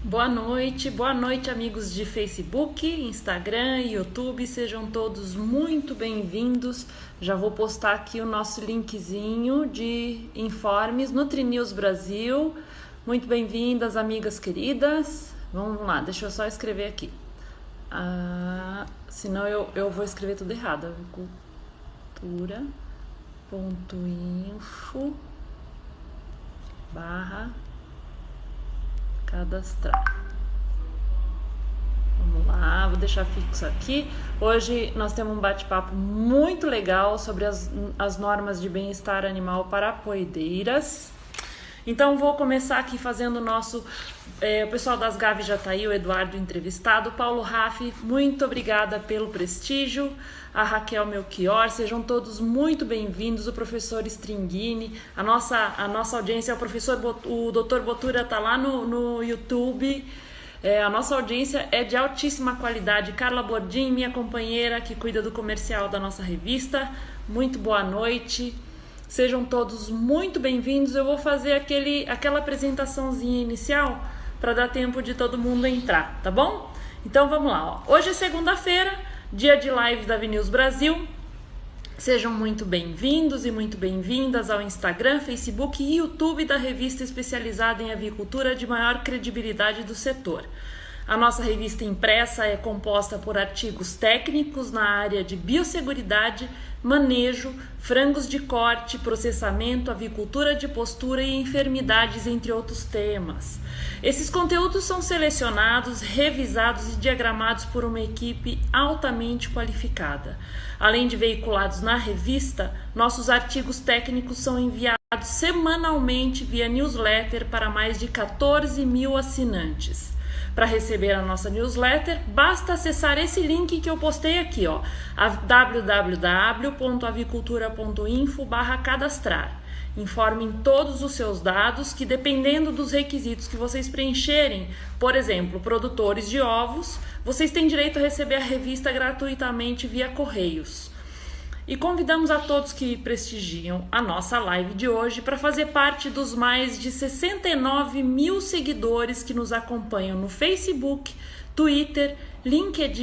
Boa noite, amigos de Facebook, Instagram e YouTube. Sejam todos muito bem-vindos. Já vou postar aqui o nosso linkzinho de informes NutriNews Brasil. Muito bem-vindas, amigas queridas. Vamos lá, deixa eu só escrever aqui. Senão eu vou escrever tudo errado. Agricultura.info/cadastrar. Vamos lá, vou deixar fixo aqui. Hoje nós temos um bate-papo muito legal sobre as normas de bem-estar animal para apoedeiras. Então vou começar aqui fazendo o nosso... o pessoal das Gavi já está aí, o Eduardo entrevistado. Paulo Raffi, muito obrigada pelo prestígio. A Raquel Melchior, sejam todos muito bem-vindos. O professor Stringini, a nossa audiência, o Dr. Botura está lá no YouTube. A nossa audiência é de altíssima qualidade. Carla Bordim, minha companheira que cuida do comercial da nossa revista, muito boa noite. Sejam todos muito bem-vindos. Eu vou fazer aquela apresentaçãozinha inicial para dar tempo de todo mundo entrar, tá bom? Então vamos lá. Hoje é segunda-feira, dia de live da Avinews Brasil. Sejam muito bem-vindos e muito bem-vindas ao Instagram, Facebook e YouTube da revista especializada em avicultura de maior credibilidade do setor. A nossa revista impressa é composta por artigos técnicos na área de biosseguridade, manejo, frangos de corte, processamento, avicultura de postura e enfermidades, entre outros temas. Esses conteúdos são selecionados, revisados e diagramados por uma equipe altamente qualificada. Além de veiculados na revista, nossos artigos técnicos são enviados semanalmente via newsletter para mais de 14 mil assinantes. Para receber a nossa newsletter, basta acessar esse link que eu postei aqui, ó, www.avicultura.info/cadastrar. Informem todos os seus dados que, dependendo dos requisitos que vocês preencherem, por exemplo, produtores de ovos, vocês têm direito a receber a revista gratuitamente via correios. E convidamos a todos que prestigiam a nossa live de hoje para fazer parte dos mais de 69 mil seguidores que nos acompanham no Facebook, Twitter, LinkedIn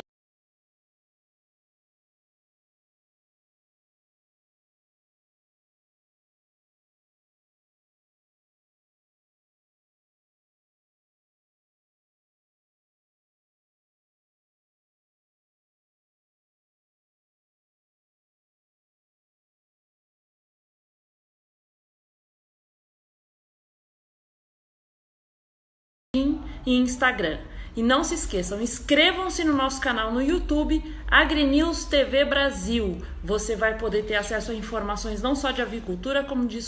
e Instagram. E não se esqueçam, inscrevam-se no nosso canal no YouTube, AgriNews TV Brasil. Você vai poder ter acesso a informações não só de avicultura, como de...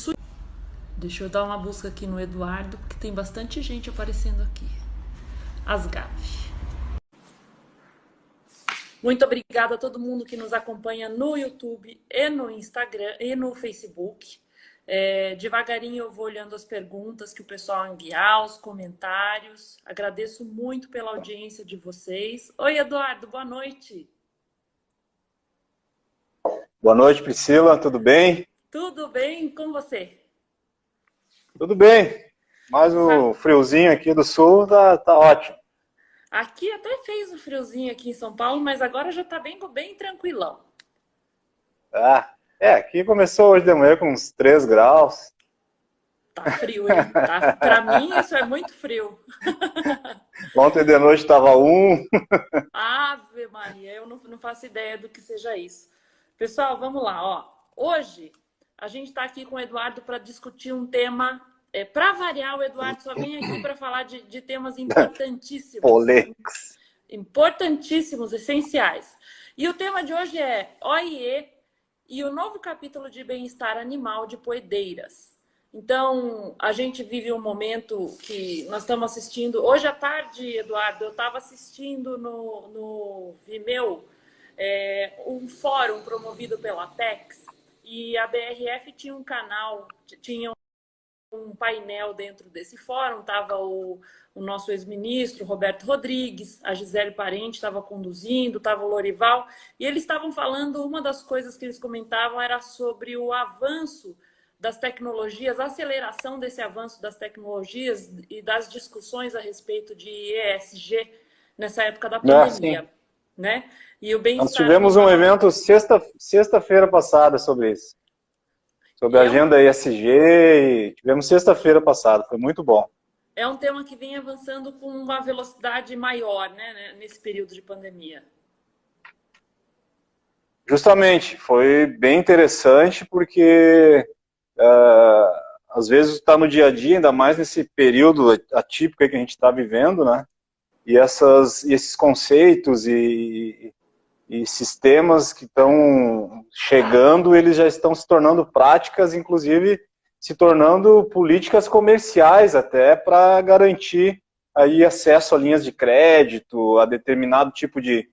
Deixa eu dar uma busca aqui no Eduardo, porque tem bastante gente aparecendo aqui. As Gavi. Muito obrigada a todo mundo que nos acompanha no YouTube e no Instagram e no Facebook. Devagarinho eu vou olhando as perguntas que o pessoal enviar, os comentários. Agradeço muito pela audiência de vocês. Oi, Eduardo, boa noite. Boa noite, Priscila, tudo bem? Tudo bem com você? Tudo bem, mas o friozinho aqui do sul tá ótimo. Aqui até fez um friozinho aqui em São Paulo, mas agora já tá bem tranquilão. Aqui começou hoje de manhã com uns 3 graus. Tá frio, hein? Pra mim isso é muito frio. Ontem de noite estava 1. Ave Maria, eu não faço ideia do que seja isso. Pessoal, vamos lá, ó. Hoje a gente está aqui com o Eduardo para discutir um tema. Para variar, o Eduardo só vem aqui para falar de temas importantíssimos. Polêmicos. Importantíssimos, essenciais. E o tema de hoje é OIE e o novo capítulo de bem-estar animal de poedeiras. Então, a gente vive um momento que nós estamos assistindo... Hoje à tarde, Eduardo, eu estava assistindo no Vimeo um fórum promovido pela Apex, e a BRF tinha um canal, tinha um painel dentro desse fórum, estava o nosso ex-ministro Roberto Rodrigues, a Gisele Parente estava conduzindo, estava o Lorival, e eles estavam falando, uma das coisas que eles comentavam era sobre o avanço das tecnologias, a aceleração desse avanço das tecnologias e das discussões a respeito de ESG nessa época da pandemia, né? E o Nós bem-estar tivemos um animal. evento sexta-feira passada sobre isso. Sobre a agenda ESG, e tivemos sexta-feira passada, foi muito bom. É um tema que vem avançando com uma velocidade maior, né, nesse período de pandemia. Justamente, foi bem interessante porque às vezes está no dia a dia, ainda mais nesse período atípico que a gente está vivendo, né? E esses conceitos e sistemas que estão chegando, eles já estão se tornando práticas, inclusive se tornando políticas comerciais até para garantir aí acesso a linhas de crédito, a determinado tipo de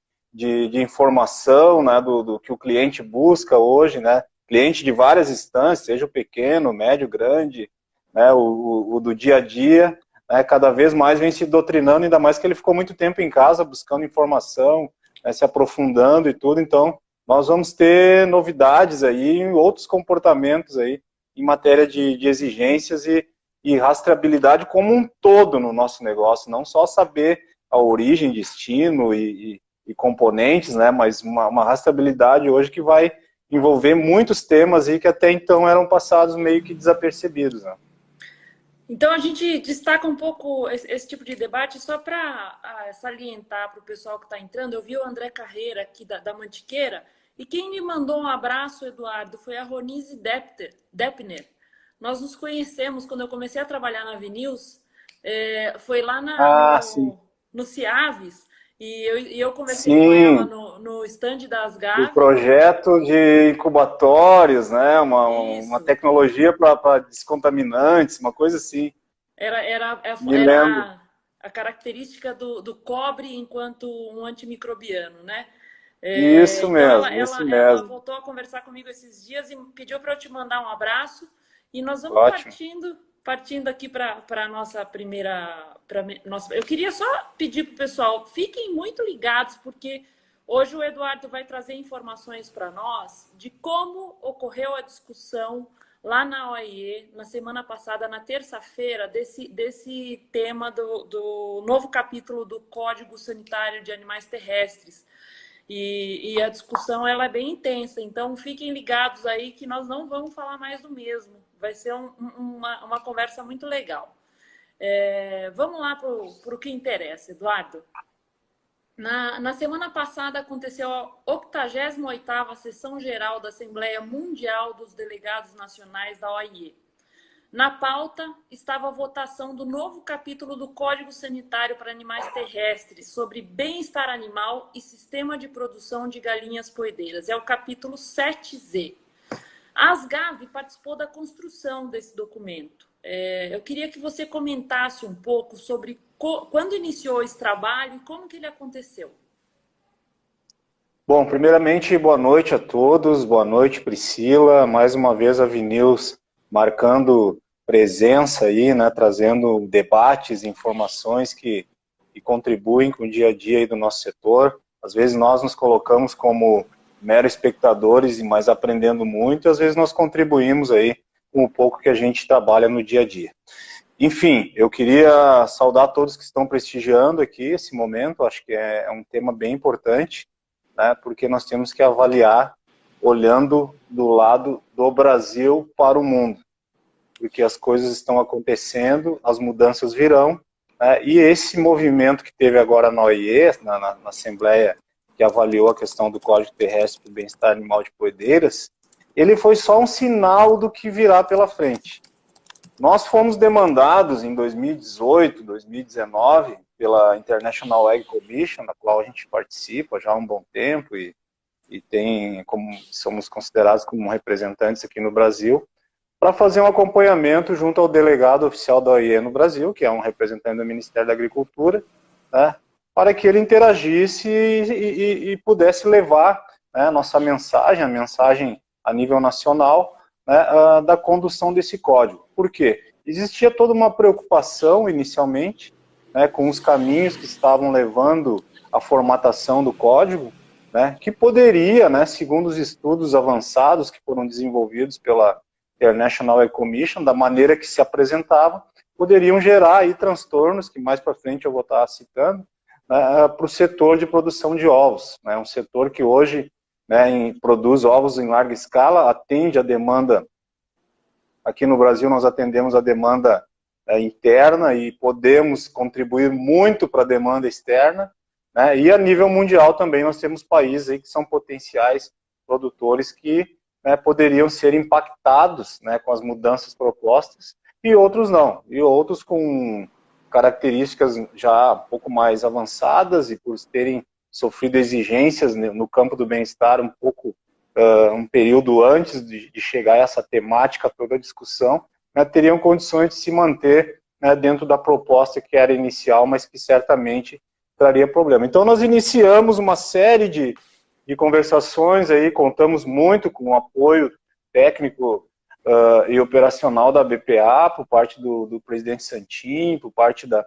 informação, né, do que o cliente busca hoje, né, cliente de várias instâncias, seja o pequeno, médio, grande, né, o do dia a dia, né, cada vez mais vem se doutrinando, ainda mais que ele ficou muito tempo em casa buscando informação, né, se aprofundando e tudo, então nós vamos ter novidades aí, outros comportamentos aí, em matéria de exigências e rastreabilidade como um todo no nosso negócio, não só saber a origem, destino e componentes, né, mas uma rastreabilidade hoje que vai envolver muitos temas aí que até então eram passados meio que desapercebidos, né? Então, a gente destaca um pouco esse tipo de debate só para salientar para o pessoal que está entrando. Eu vi o André Carreira, aqui da Mantiqueira, e quem me mandou um abraço, Eduardo, foi a Ronise Deppner. Nós nos conhecemos quando eu comecei a trabalhar na Vinews, foi lá no Ciaves, e eu conversei com ela no stand das Gavi. Do projeto de incubatórios, né? Uma tecnologia para descontaminantes, uma coisa assim. Era a característica do cobre enquanto um antimicrobiano, né? Isso então mesmo, ela voltou a conversar comigo esses dias e pediu para eu te mandar um abraço. E nós vamos partindo aqui para a nossa primeira... Eu queria só pedir para o pessoal, fiquem muito ligados, porque hoje o Eduardo vai trazer informações para nós de como ocorreu a discussão lá na OIE, na semana passada, na terça-feira, desse tema do novo capítulo do Código Sanitário de Animais Terrestres. E a discussão ela é bem intensa, então fiquem ligados aí que nós não vamos falar mais do mesmo. Vai ser uma conversa muito legal. Vamos lá para o que interessa, Eduardo. Na semana passada aconteceu a 88ª Sessão Geral da Assembleia Mundial dos Delegados Nacionais da OIE. Na pauta estava a votação do novo capítulo do Código Sanitário para Animais Terrestres sobre bem-estar animal e sistema de produção de galinhas poedeiras. É o capítulo 7Z. A Asgav participou da construção desse documento. Eu queria que você comentasse um pouco sobre quando iniciou esse trabalho e como que ele aconteceu. Bom, primeiramente, boa noite a todos. Boa noite, Priscila. Mais uma vez a Vinews marcando presença aí, né, trazendo debates, informações que contribuem com o dia a dia aí do nosso setor. Às vezes nós nos colocamos como meros espectadores, mas aprendendo muito, e às vezes nós contribuímos aí com o pouco que a gente trabalha no dia a dia. Enfim, eu queria saudar todos que estão prestigiando aqui esse momento, acho que é um tema bem importante, né, porque nós temos que avaliar olhando do lado do Brasil para o mundo, porque as coisas estão acontecendo, as mudanças virão, né, e esse movimento que teve agora na OIE, na Assembleia, que avaliou a questão do Código Terrestre para o Bem-Estar Animal de Poedeiras, ele foi só um sinal do que virá pela frente. Nós fomos demandados em 2018, 2019, pela International Egg Commission, na qual a gente participa já há um bom tempo e somos considerados como representantes aqui no Brasil, para fazer um acompanhamento junto ao delegado oficial da OIE no Brasil, que é um representante do Ministério da Agricultura, né, para que ele interagisse e pudesse levar, né, a mensagem a nível nacional, né, da condução desse código. Por quê? Existia toda uma preocupação inicialmente, né, com os caminhos que estavam levando à formatação do código, né, que poderia, né, segundo os estudos avançados que foram desenvolvidos pela International Egg Commission, da maneira que se apresentava, poderiam gerar aí transtornos, que mais para frente eu vou estar citando, para o setor de produção de ovos, né, um setor que hoje, né, produz ovos em larga escala, atende a demanda, aqui no Brasil nós atendemos a demanda interna e podemos contribuir muito para a demanda externa, né, e a nível mundial também nós temos países aí que são potenciais produtores que, né, poderiam ser impactados, né, com as mudanças propostas, e outros não, e outros com características já um pouco mais avançadas e por terem sofrido exigências no campo do bem-estar um pouco, um período antes de chegar a essa temática toda a discussão, né, teriam condições de se manter, né, dentro da proposta que era inicial, mas que certamente traria problema. Então nós iniciamos uma série de conversações aí, contamos muito com o apoio técnico e operacional da BPA, por parte do presidente Santin, por parte da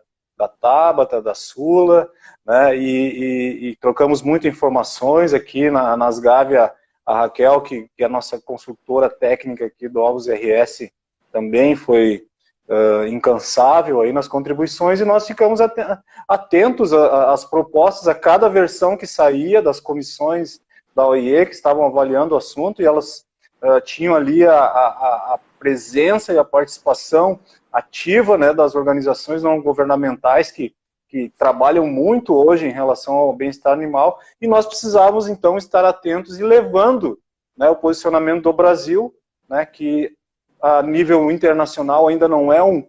Tabata, da Sula, né, e trocamos muitas informações aqui nas Gávea, a Raquel, que é a nossa consultora técnica aqui do Ovos RS, também foi incansável aí nas contribuições, e nós ficamos atentos às propostas, a cada versão que saía das comissões da OIE, que estavam avaliando o assunto, e elas tinham ali a presença e a participação ativa, né, das organizações não governamentais que trabalham muito hoje em relação ao bem-estar animal, e nós precisávamos então estar atentos e levando, né, o posicionamento do Brasil, né, que a nível internacional ainda não é um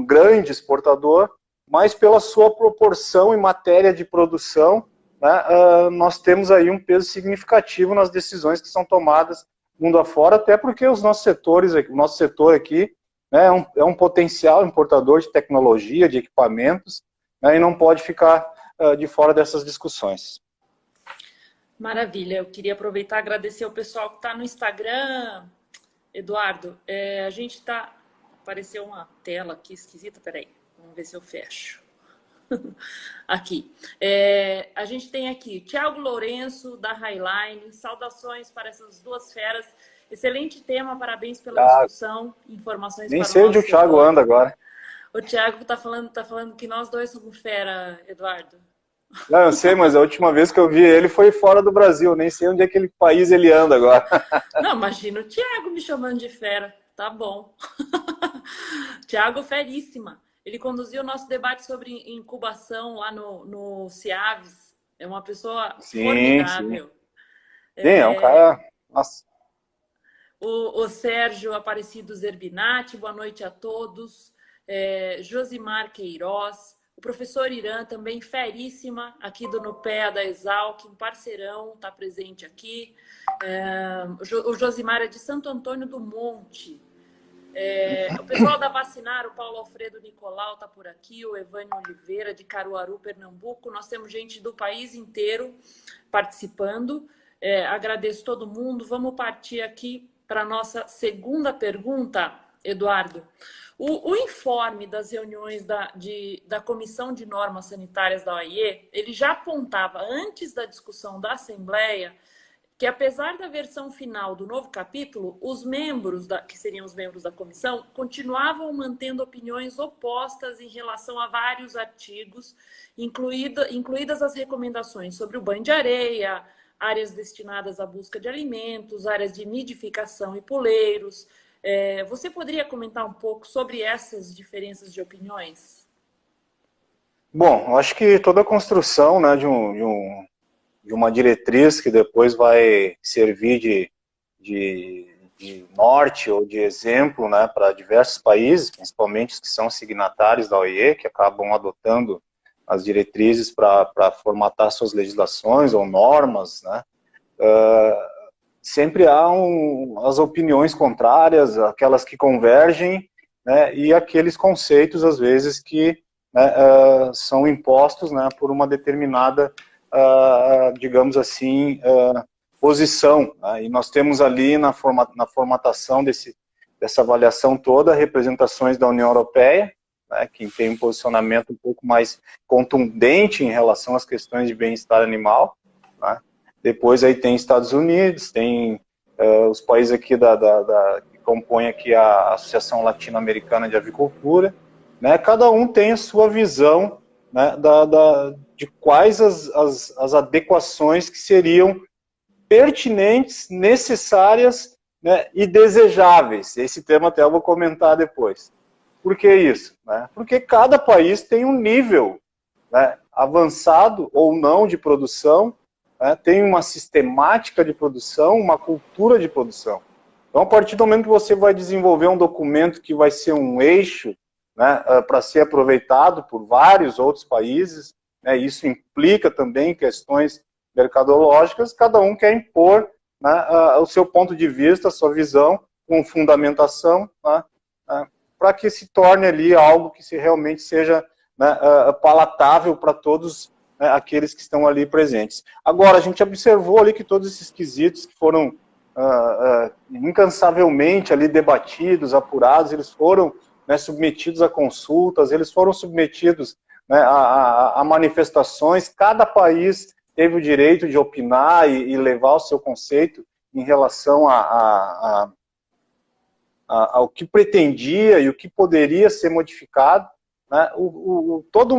grande exportador, mas pela sua proporção em matéria de produção, né, nós temos aí um peso significativo nas decisões que são tomadas mundo afora, até porque os nossos setores, o nosso setor aqui, né, é um potencial importador de tecnologia, de equipamentos, né, e não pode ficar de fora dessas discussões. Maravilha, eu queria aproveitar e agradecer o pessoal que está no Instagram. Eduardo, a gente está... Apareceu uma tela aqui esquisita, peraí, vamos ver se eu fecho. Aqui. A gente tem aqui Thiago Lourenço, da Highline. Saudações para essas duas feras. Excelente tema, parabéns pela discussão. Informações nem para o sei onde o Thiago anda agora. O Thiago tá falando que nós dois somos fera, Eduardo. Não, eu sei, mas a última vez que eu vi ele foi fora do Brasil. Nem sei onde é aquele país ele anda agora. Não, imagina o Thiago me chamando de fera. Tá bom. Thiago, feríssima. Ele conduziu o nosso debate sobre incubação lá no CIAVES. É uma pessoa formidável. Sim, é um cara... Nossa. O Sérgio Aparecido Zerbinati, boa noite a todos. Josimar Queiroz. O professor Irã, também feríssima, aqui do Nupea da Exalc, um parceirão, está presente aqui. O Josimar é de Santo Antônio do Monte. O pessoal da Vacinar, o Paulo Alfredo Nicolau está por aqui, o Evânio Oliveira, de Caruaru, Pernambuco. Nós temos gente do país inteiro participando. Agradeço todo mundo. Vamos partir aqui para a nossa segunda pergunta, Eduardo. O informe das reuniões da Comissão de Normas Sanitárias da OIE, ele já apontava, antes da discussão da Assembleia, que apesar da versão final do novo capítulo, os membros, que seriam os membros da comissão, continuavam mantendo opiniões opostas em relação a vários artigos, incluídas as recomendações sobre o banho de areia, áreas destinadas à busca de alimentos, áreas de nidificação e puleiros. Você poderia comentar um pouco sobre essas diferenças de opiniões? Bom, acho que toda a construção, né, de uma diretriz que depois vai servir de norte ou de exemplo, né, para diversos países, principalmente os que são signatários da OIE, que acabam adotando as diretrizes para formatar suas legislações ou normas, né, sempre há as opiniões contrárias, aquelas que convergem, né, e aqueles conceitos, às vezes, que, né, são impostos, né, por uma determinada, digamos assim, posição. Né, e nós temos ali na formatação dessa avaliação toda representações da União Europeia, né, que tem um posicionamento um pouco mais contundente em relação às questões de bem-estar animal, né. Depois aí tem Estados Unidos, tem os países aqui que compõe aqui a Associação Latino-Americana de Avicultura, né? Cada um tem a sua visão, né, de quais as adequações que seriam pertinentes, necessárias, né, e desejáveis. Esse tema até eu vou comentar depois. Por que isso? Né? Porque cada país tem um nível, né, avançado ou não de produção, né, tem uma sistemática de produção, uma cultura de produção. Então, a partir do momento que você vai desenvolver um documento que vai ser um eixo, né, para ser aproveitado por vários outros países, né, isso implica também questões mercadológicas, cada um quer impor, né, o seu ponto de vista, a sua visão, com fundamentação, né, para que se torne ali algo que realmente seja, né, palatável para todos, né, aqueles que estão ali presentes. Agora, a gente observou ali que todos esses quesitos que foram incansavelmente ali debatidos, apurados, eles foram, né, submetidos a consultas, eles foram submetidos, né, a manifestações. Cada país teve o direito de opinar e levar o seu conceito em relação ao que pretendia e o que poderia ser modificado, né? Todo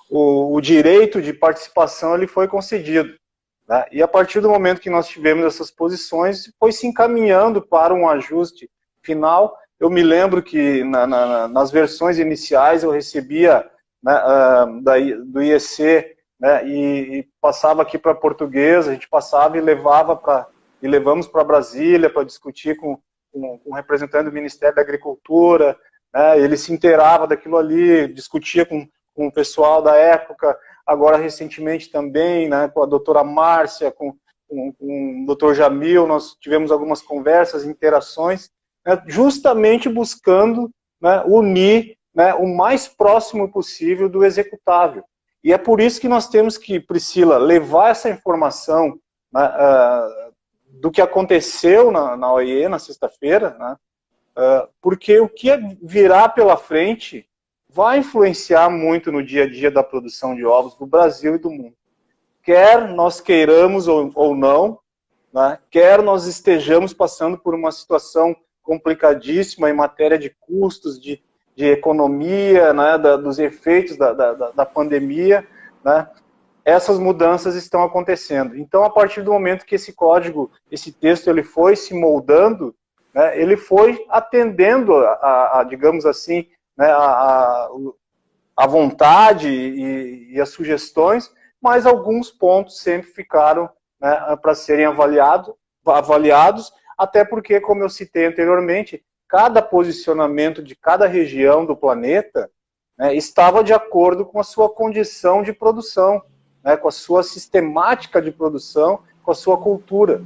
o direito de participação ele foi concedido, né? E a partir do momento que nós tivemos essas posições, foi se encaminhando para um ajuste final. Eu me lembro que nas versões iniciais eu recebia, né, do IEC, né, e passava aqui para português, a gente passava e levamos para Brasília para discutir com um representante do Ministério da Agricultura, né, ele se inteirava daquilo ali, discutia com o pessoal da época, agora recentemente também, né, com a doutora Márcia, com o doutor Jamil, nós tivemos algumas conversas, interações, né, justamente buscando, né, unir, né, o mais próximo possível do executável. E é por isso que nós temos que, Priscila, levar essa informação, né, do que aconteceu na OIE na sexta-feira, né, porque o que virá pela frente vai influenciar muito no dia a dia da produção de ovos do Brasil e do mundo. Quer nós queiramos ou não, né, quer nós estejamos passando por uma situação complicadíssima em matéria de custos, de economia, né, dos efeitos da pandemia, né, essas mudanças estão acontecendo. Então, a partir do momento que esse código, esse texto, ele foi se moldando, né, ele foi atendendo digamos assim, né, a vontade e as sugestões, mas alguns pontos sempre ficaram, né, para serem avaliados, até porque, como eu citei anteriormente, cada posicionamento de cada região do planeta, né, estava de acordo com a sua condição de produção, né, com a sua sistemática de produção, com a sua cultura.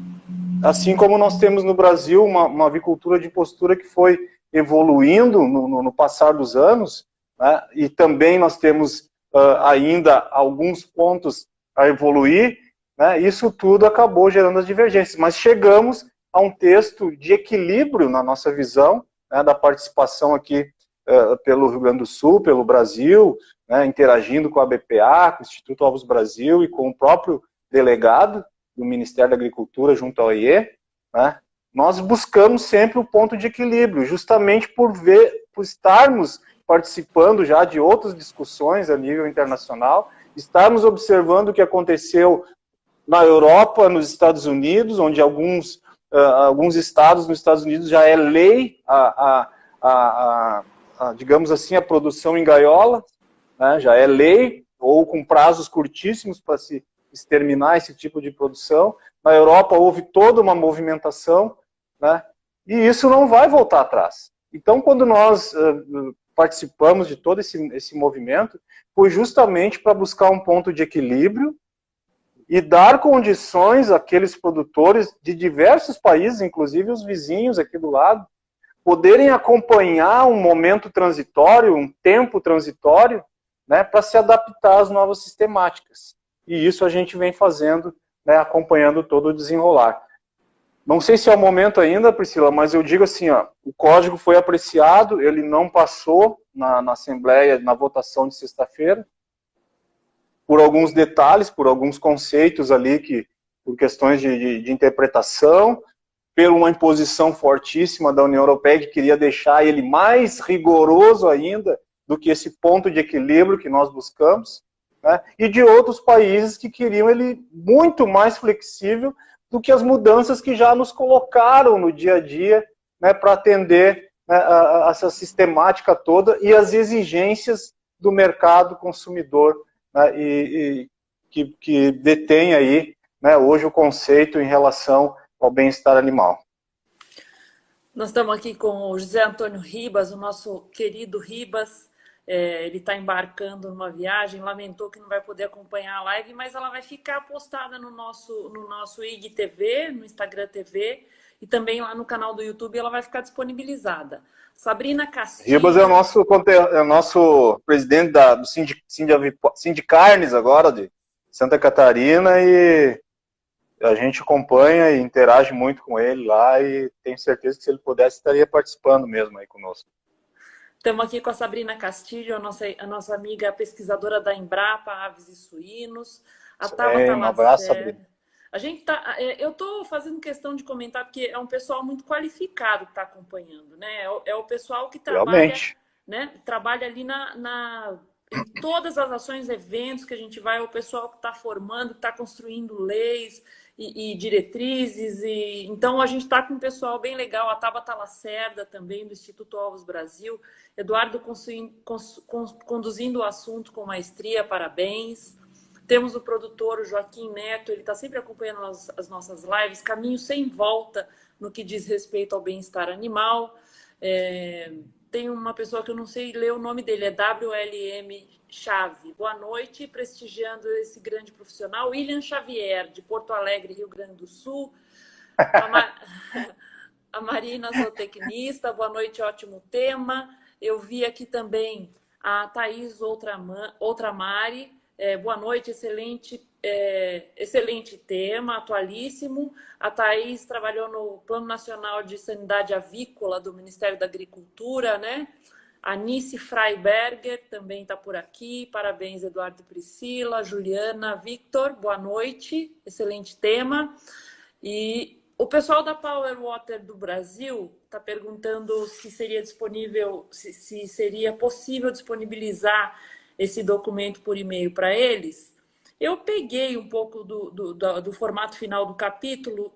Assim como nós temos no Brasil uma avicultura de postura que foi evoluindo no passar dos anos, né, e também nós temos ainda alguns pontos a evoluir, né, isso tudo acabou gerando as divergências, mas chegamos a um texto de equilíbrio na nossa visão, né, da participação aqui pelo Rio Grande do Sul, pelo Brasil, né, interagindo com a BPA, com o Instituto Ovos Brasil e com o próprio delegado do Ministério da Agricultura junto ao OIE, né, nós buscamos sempre o ponto de equilíbrio, justamente por estarmos participando já de outras discussões a nível internacional, estarmos observando o que aconteceu na Europa, nos Estados Unidos, onde alguns estados nos Estados Unidos já é lei digamos assim, a produção em gaiola, né, já é lei, ou com prazos curtíssimos para se exterminar esse tipo de produção. Na Europa houve toda uma movimentação, né, e isso não vai voltar atrás. Então, quando nós participamos de todo esse movimento, foi justamente para buscar um ponto de equilíbrio e dar condições àqueles produtores de diversos países, inclusive os vizinhos aqui do lado, poderem acompanhar um momento transitório, um tempo transitório, né, para se adaptar às novas sistemáticas. E isso a gente vem fazendo, né, acompanhando todo o desenrolar. Não sei se é o momento ainda, Priscila, mas eu digo assim, ó, o código foi apreciado, ele não passou na Assembleia, na votação de sexta-feira, por alguns detalhes, por alguns conceitos ali, por questões de interpretação, por uma imposição fortíssima da União Europeia, que queria deixar ele mais rigoroso ainda do que esse ponto de equilíbrio que nós buscamos, né? E de outros países que queriam ele muito mais flexível do que as mudanças que já nos colocaram no dia a dia, né, para atender, né, essa sistemática toda e as exigências do mercado consumidor, né, que detém aí, né, hoje o conceito em relação ao bem-estar animal. Nós estamos aqui com o José Antônio Ribas, o nosso querido Ribas. Ele está embarcando numa viagem, lamentou que não vai poder acompanhar a live, mas ela vai ficar postada no nosso IGTV, no Instagram TV, e também lá no canal do YouTube ela vai ficar disponibilizada. Sabrina Castilho... Ribas é o nosso presidente do Sindicarnes agora, de Santa Catarina, e a gente acompanha e interage muito com ele lá, e tenho certeza que se ele pudesse estaria participando mesmo aí conosco. Estamos aqui com a Sabrina Castilho, a nossa amiga pesquisadora da Embrapa, Aves e Suínos. A Tabata um abraço, Sabrina. Eu estou fazendo questão de comentar, porque é um pessoal muito qualificado que está acompanhando, né? É o pessoal que trabalha, né? Trabalha ali em todas as ações, eventos que a gente vai, é o pessoal que está formando, que está construindo leis e diretrizes. Então, a gente está com um pessoal bem legal, a Tabata Lacerda também, do Instituto Ovos Brasil, Eduardo conduzindo o assunto com maestria, parabéns. Temos o produtor, o Joaquim Neto, ele está sempre acompanhando as nossas lives, caminho sem volta no que diz respeito ao bem-estar animal. Tem uma pessoa que eu não sei ler o nome dele, é WLM Chave. Boa noite, prestigiando esse grande profissional. William Xavier, de Porto Alegre, Rio Grande do Sul. A Marina, zootecnista. Boa noite, ótimo tema. Eu vi aqui também a Thaís Outramari. Boa noite, excelente tema, atualíssimo. A Thaís trabalhou no Plano Nacional de Sanidade Avícola do Ministério da Agricultura, né? A Nice Freiberger também está por aqui. Parabéns, Eduardo e Priscila. Juliana, Victor, boa noite. Excelente tema. E o pessoal da Power Water do Brasil está perguntando se seria disponível, se seria possível disponibilizar esse documento por e-mail para eles. Eu peguei um pouco do formato final do capítulo,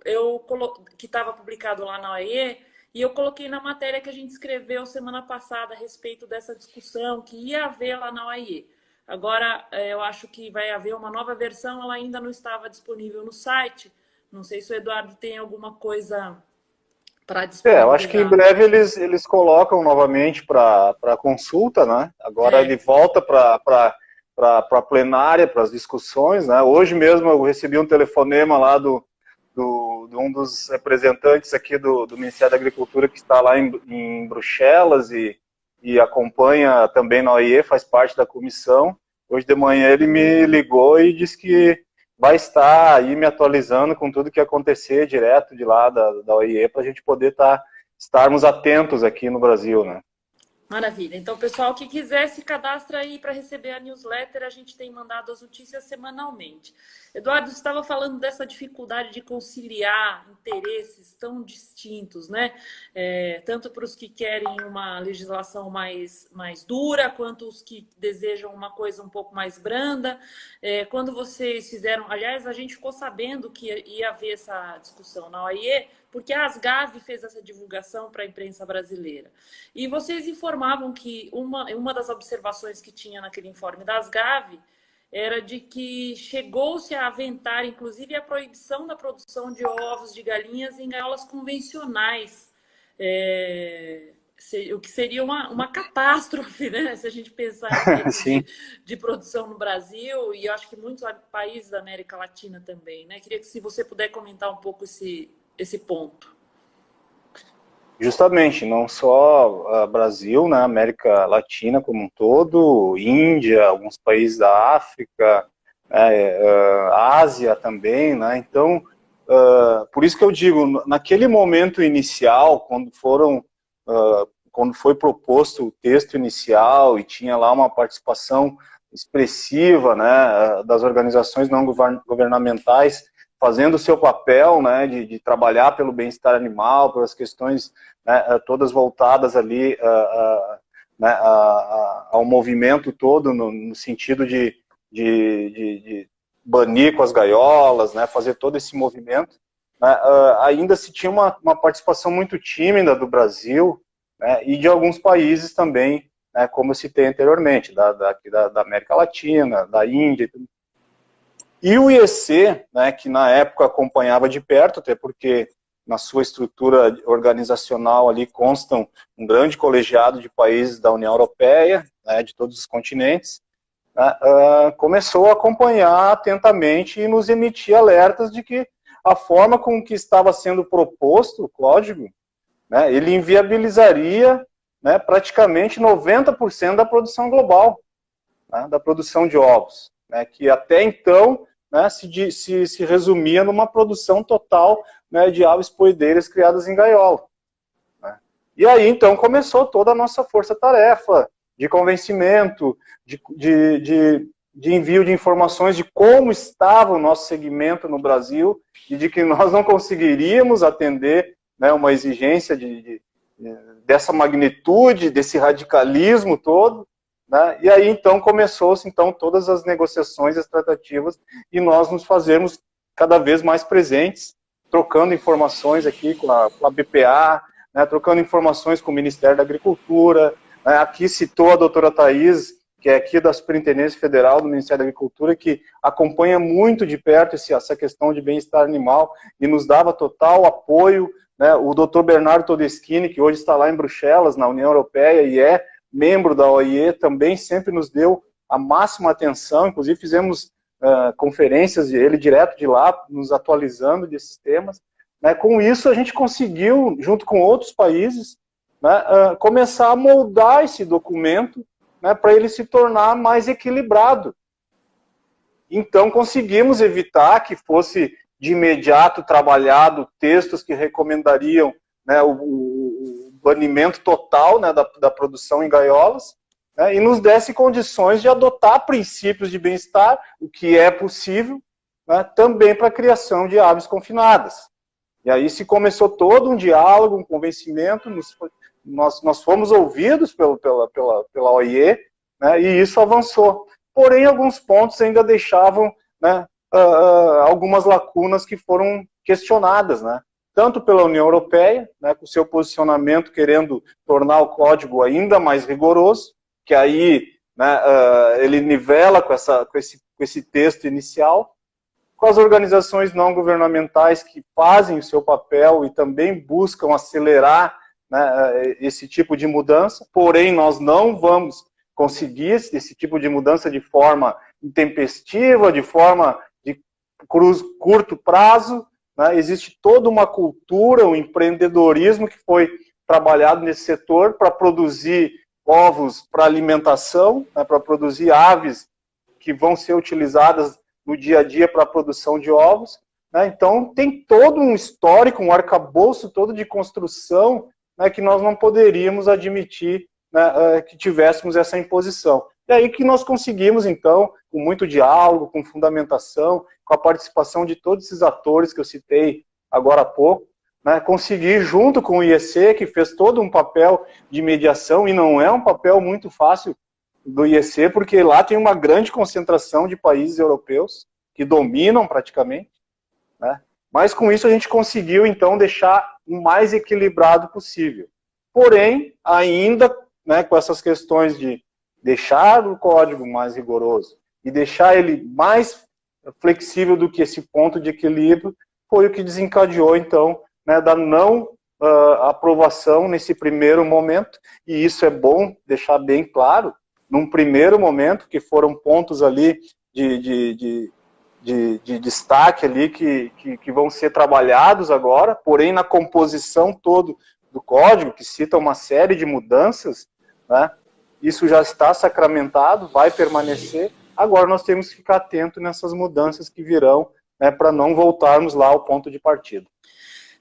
que estava publicado lá na OIE, e eu coloquei na matéria que a gente escreveu semana passada a respeito dessa discussão que ia haver lá na OIE. Agora, eu acho que vai haver uma nova versão, ela ainda não estava disponível no site. Não sei se o Eduardo tem alguma coisa para disponibilizar. Eu acho que em breve eles colocam novamente para consulta, né? Agora ele volta para a plenária, para as discussões, né? Hoje mesmo eu recebi um telefonema lá de um dos representantes aqui do Ministério da Agricultura, que está lá em Bruxelas e acompanha também na OIE, faz parte da comissão. Hoje de manhã ele me ligou e disse que vai estar aí me atualizando com tudo que acontecer direto de lá da OIE, para a gente poder estarmos atentos aqui no Brasil, né? Maravilha. Então, pessoal que quiser, se cadastra aí para receber a newsletter. A gente tem mandado as notícias semanalmente. Eduardo, você estava falando dessa dificuldade de conciliar interesses tão distintos, né? Tanto para os que querem uma legislação mais dura, quanto os que desejam uma coisa um pouco mais branda. Quando vocês fizeram... Aliás, a gente ficou sabendo que ia haver essa discussão na OIE, porque a Asgav fez essa divulgação para a imprensa brasileira. E vocês informavam que uma das observações que tinha naquele informe da Asgav era de que chegou-se a aventar, inclusive, a proibição da produção de ovos de galinhas em gaiolas convencionais, o que seria uma catástrofe, né? Se a gente pensar em de produção no Brasil, e eu acho que muitos países da América Latina também, né? Queria que, se você puder comentar um pouco esse ponto. Justamente, não só Brasil, né, América Latina como um todo, Índia, alguns países da África, Ásia também, né? Então, por isso que eu digo, naquele momento inicial, quando foi proposto o texto inicial e tinha lá uma participação expressiva, né, das organizações não governamentais, fazendo o seu papel, né, de trabalhar pelo bem-estar animal, pelas questões, né, todas voltadas ali né, ao movimento todo, no sentido de banir com as gaiolas, né, fazer todo esse movimento, né, ainda se tinha uma participação muito tímida do Brasil, né, e de alguns países também, né, como eu citei anteriormente, da América Latina, da Índia. E o IEC, né, que na época acompanhava de perto, até porque na sua estrutura organizacional ali constam um grande colegiado de países da União Europeia, né, de todos os continentes, né, começou a acompanhar atentamente e nos emitir alertas de que a forma com que estava sendo proposto o código, né, ele inviabilizaria, né, praticamente 90% da produção global, né, da produção de ovos, né, que até então, né, se resumia numa produção total, né, de aves poedeiras criadas em gaiola. Né. E aí, então, começou toda a nossa força-tarefa de convencimento, de envio de informações de como estava o nosso segmento no Brasil e de que nós não conseguiríamos atender, né, uma exigência dessa magnitude, desse radicalismo todo, né? E aí, então, começou-se então, todas as negociações, as tratativas, e nós nos fazermos cada vez mais presentes, trocando informações aqui com a BPA, né, trocando informações com o Ministério da Agricultura, né, aqui citou a doutora Thais, que é aqui da Superintendência Federal do Ministério da Agricultura, que acompanha muito de perto essa questão de bem-estar animal e nos dava total apoio, né, o doutor Bernardo Todeschini, que hoje está lá em Bruxelas, na União Europeia, e é membro da OIE, também sempre nos deu a máxima atenção, inclusive fizemos conferências de ele direto de lá, nos atualizando desses temas. Né? Com isso, a gente conseguiu, junto com outros países, né, começar a moldar esse documento, né, para ele se tornar mais equilibrado. Então, conseguimos evitar que fosse de imediato trabalhado textos que recomendariam, né, o banimento total, né, da produção em gaiolas, né, e nos desse condições de adotar princípios de bem-estar, o que é possível, né, também para a criação de aves confinadas. E aí se começou todo um diálogo, um convencimento, nós fomos ouvidos pela OIE, né, e isso avançou. Porém, alguns pontos ainda deixavam, né, algumas lacunas que foram questionadas, né, tanto pela União Europeia, né, com seu posicionamento querendo tornar o código ainda mais rigoroso, que aí, né, ele nivela com esse texto inicial, com as organizações não governamentais que fazem o seu papel e também buscam acelerar, né, esse tipo de mudança, porém nós não vamos conseguir esse tipo de mudança de forma intempestiva, de forma de curto prazo, né? Existe toda uma cultura, um empreendedorismo que foi trabalhado nesse setor para produzir ovos para alimentação, né, para produzir aves que vão ser utilizadas no dia a dia para a produção de ovos, né? Então tem todo um histórico, um arcabouço todo de construção, né, que nós não poderíamos admitir, né, que tivéssemos essa imposição. E aí que nós conseguimos, então, com muito diálogo, com fundamentação, com a participação de todos esses atores que eu citei agora há pouco, né, conseguir, junto com o IEC, que fez todo um papel de mediação, e não é um papel muito fácil do IEC, porque lá tem uma grande concentração de países europeus que dominam praticamente, né? Mas com isso a gente conseguiu, então, deixar o mais equilibrado possível. Porém, ainda, né, com essas questões de deixar o código mais rigoroso e deixar ele mais flexível do que esse ponto de equilíbrio, foi o que desencadeou, então, né, da não aprovação nesse primeiro momento, e isso é bom deixar bem claro, num primeiro momento, que foram pontos ali de destaque ali que vão ser trabalhados agora, porém na composição todo do código, que cita uma série de mudanças, né, isso já está sacramentado, vai permanecer, agora nós temos que ficar atento nessas mudanças que virão, né, para não voltarmos lá ao ponto de partida.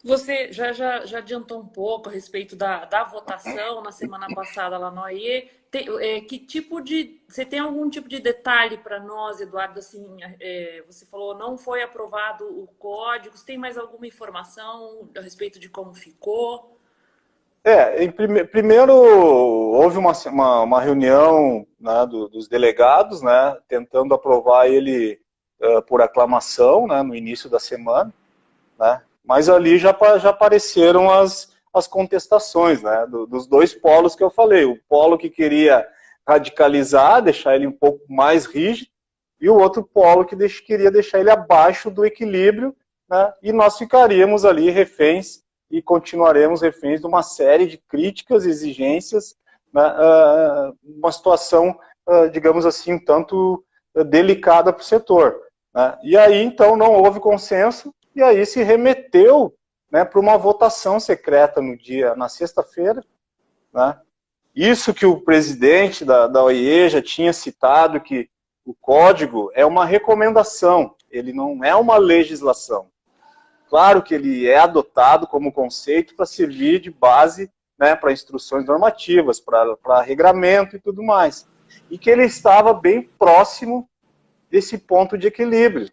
Você já adiantou um pouco a respeito da votação na semana passada lá no AIE. Que tipo de. Você tem algum tipo de detalhe para nós, Eduardo? Assim, você falou não foi aprovado o código. Você tem mais alguma informação a respeito de como ficou? Primeiro houve uma reunião, né, dos delegados, né, tentando aprovar ele por aclamação, né, no início da semana, né, mas ali já apareceram as contestações, né, dos dois polos que eu falei, o polo que queria radicalizar, deixar ele um pouco mais rígido, e o outro polo que queria deixar ele abaixo do equilíbrio, né, e nós ficaríamos ali reféns e continuaremos reféns de uma série de críticas e exigências, né, uma situação, digamos assim, um tanto delicada para o setor. Né? E aí, então, não houve consenso, e aí se remeteu, né, para uma votação secreta na sexta-feira, né? Isso que o presidente da OIE já tinha citado, que o código é uma recomendação, ele não é uma legislação. Claro que ele é adotado como conceito para servir de base, né, para instruções normativas, para regramento e tudo mais. E que ele estava bem próximo desse ponto de equilíbrio.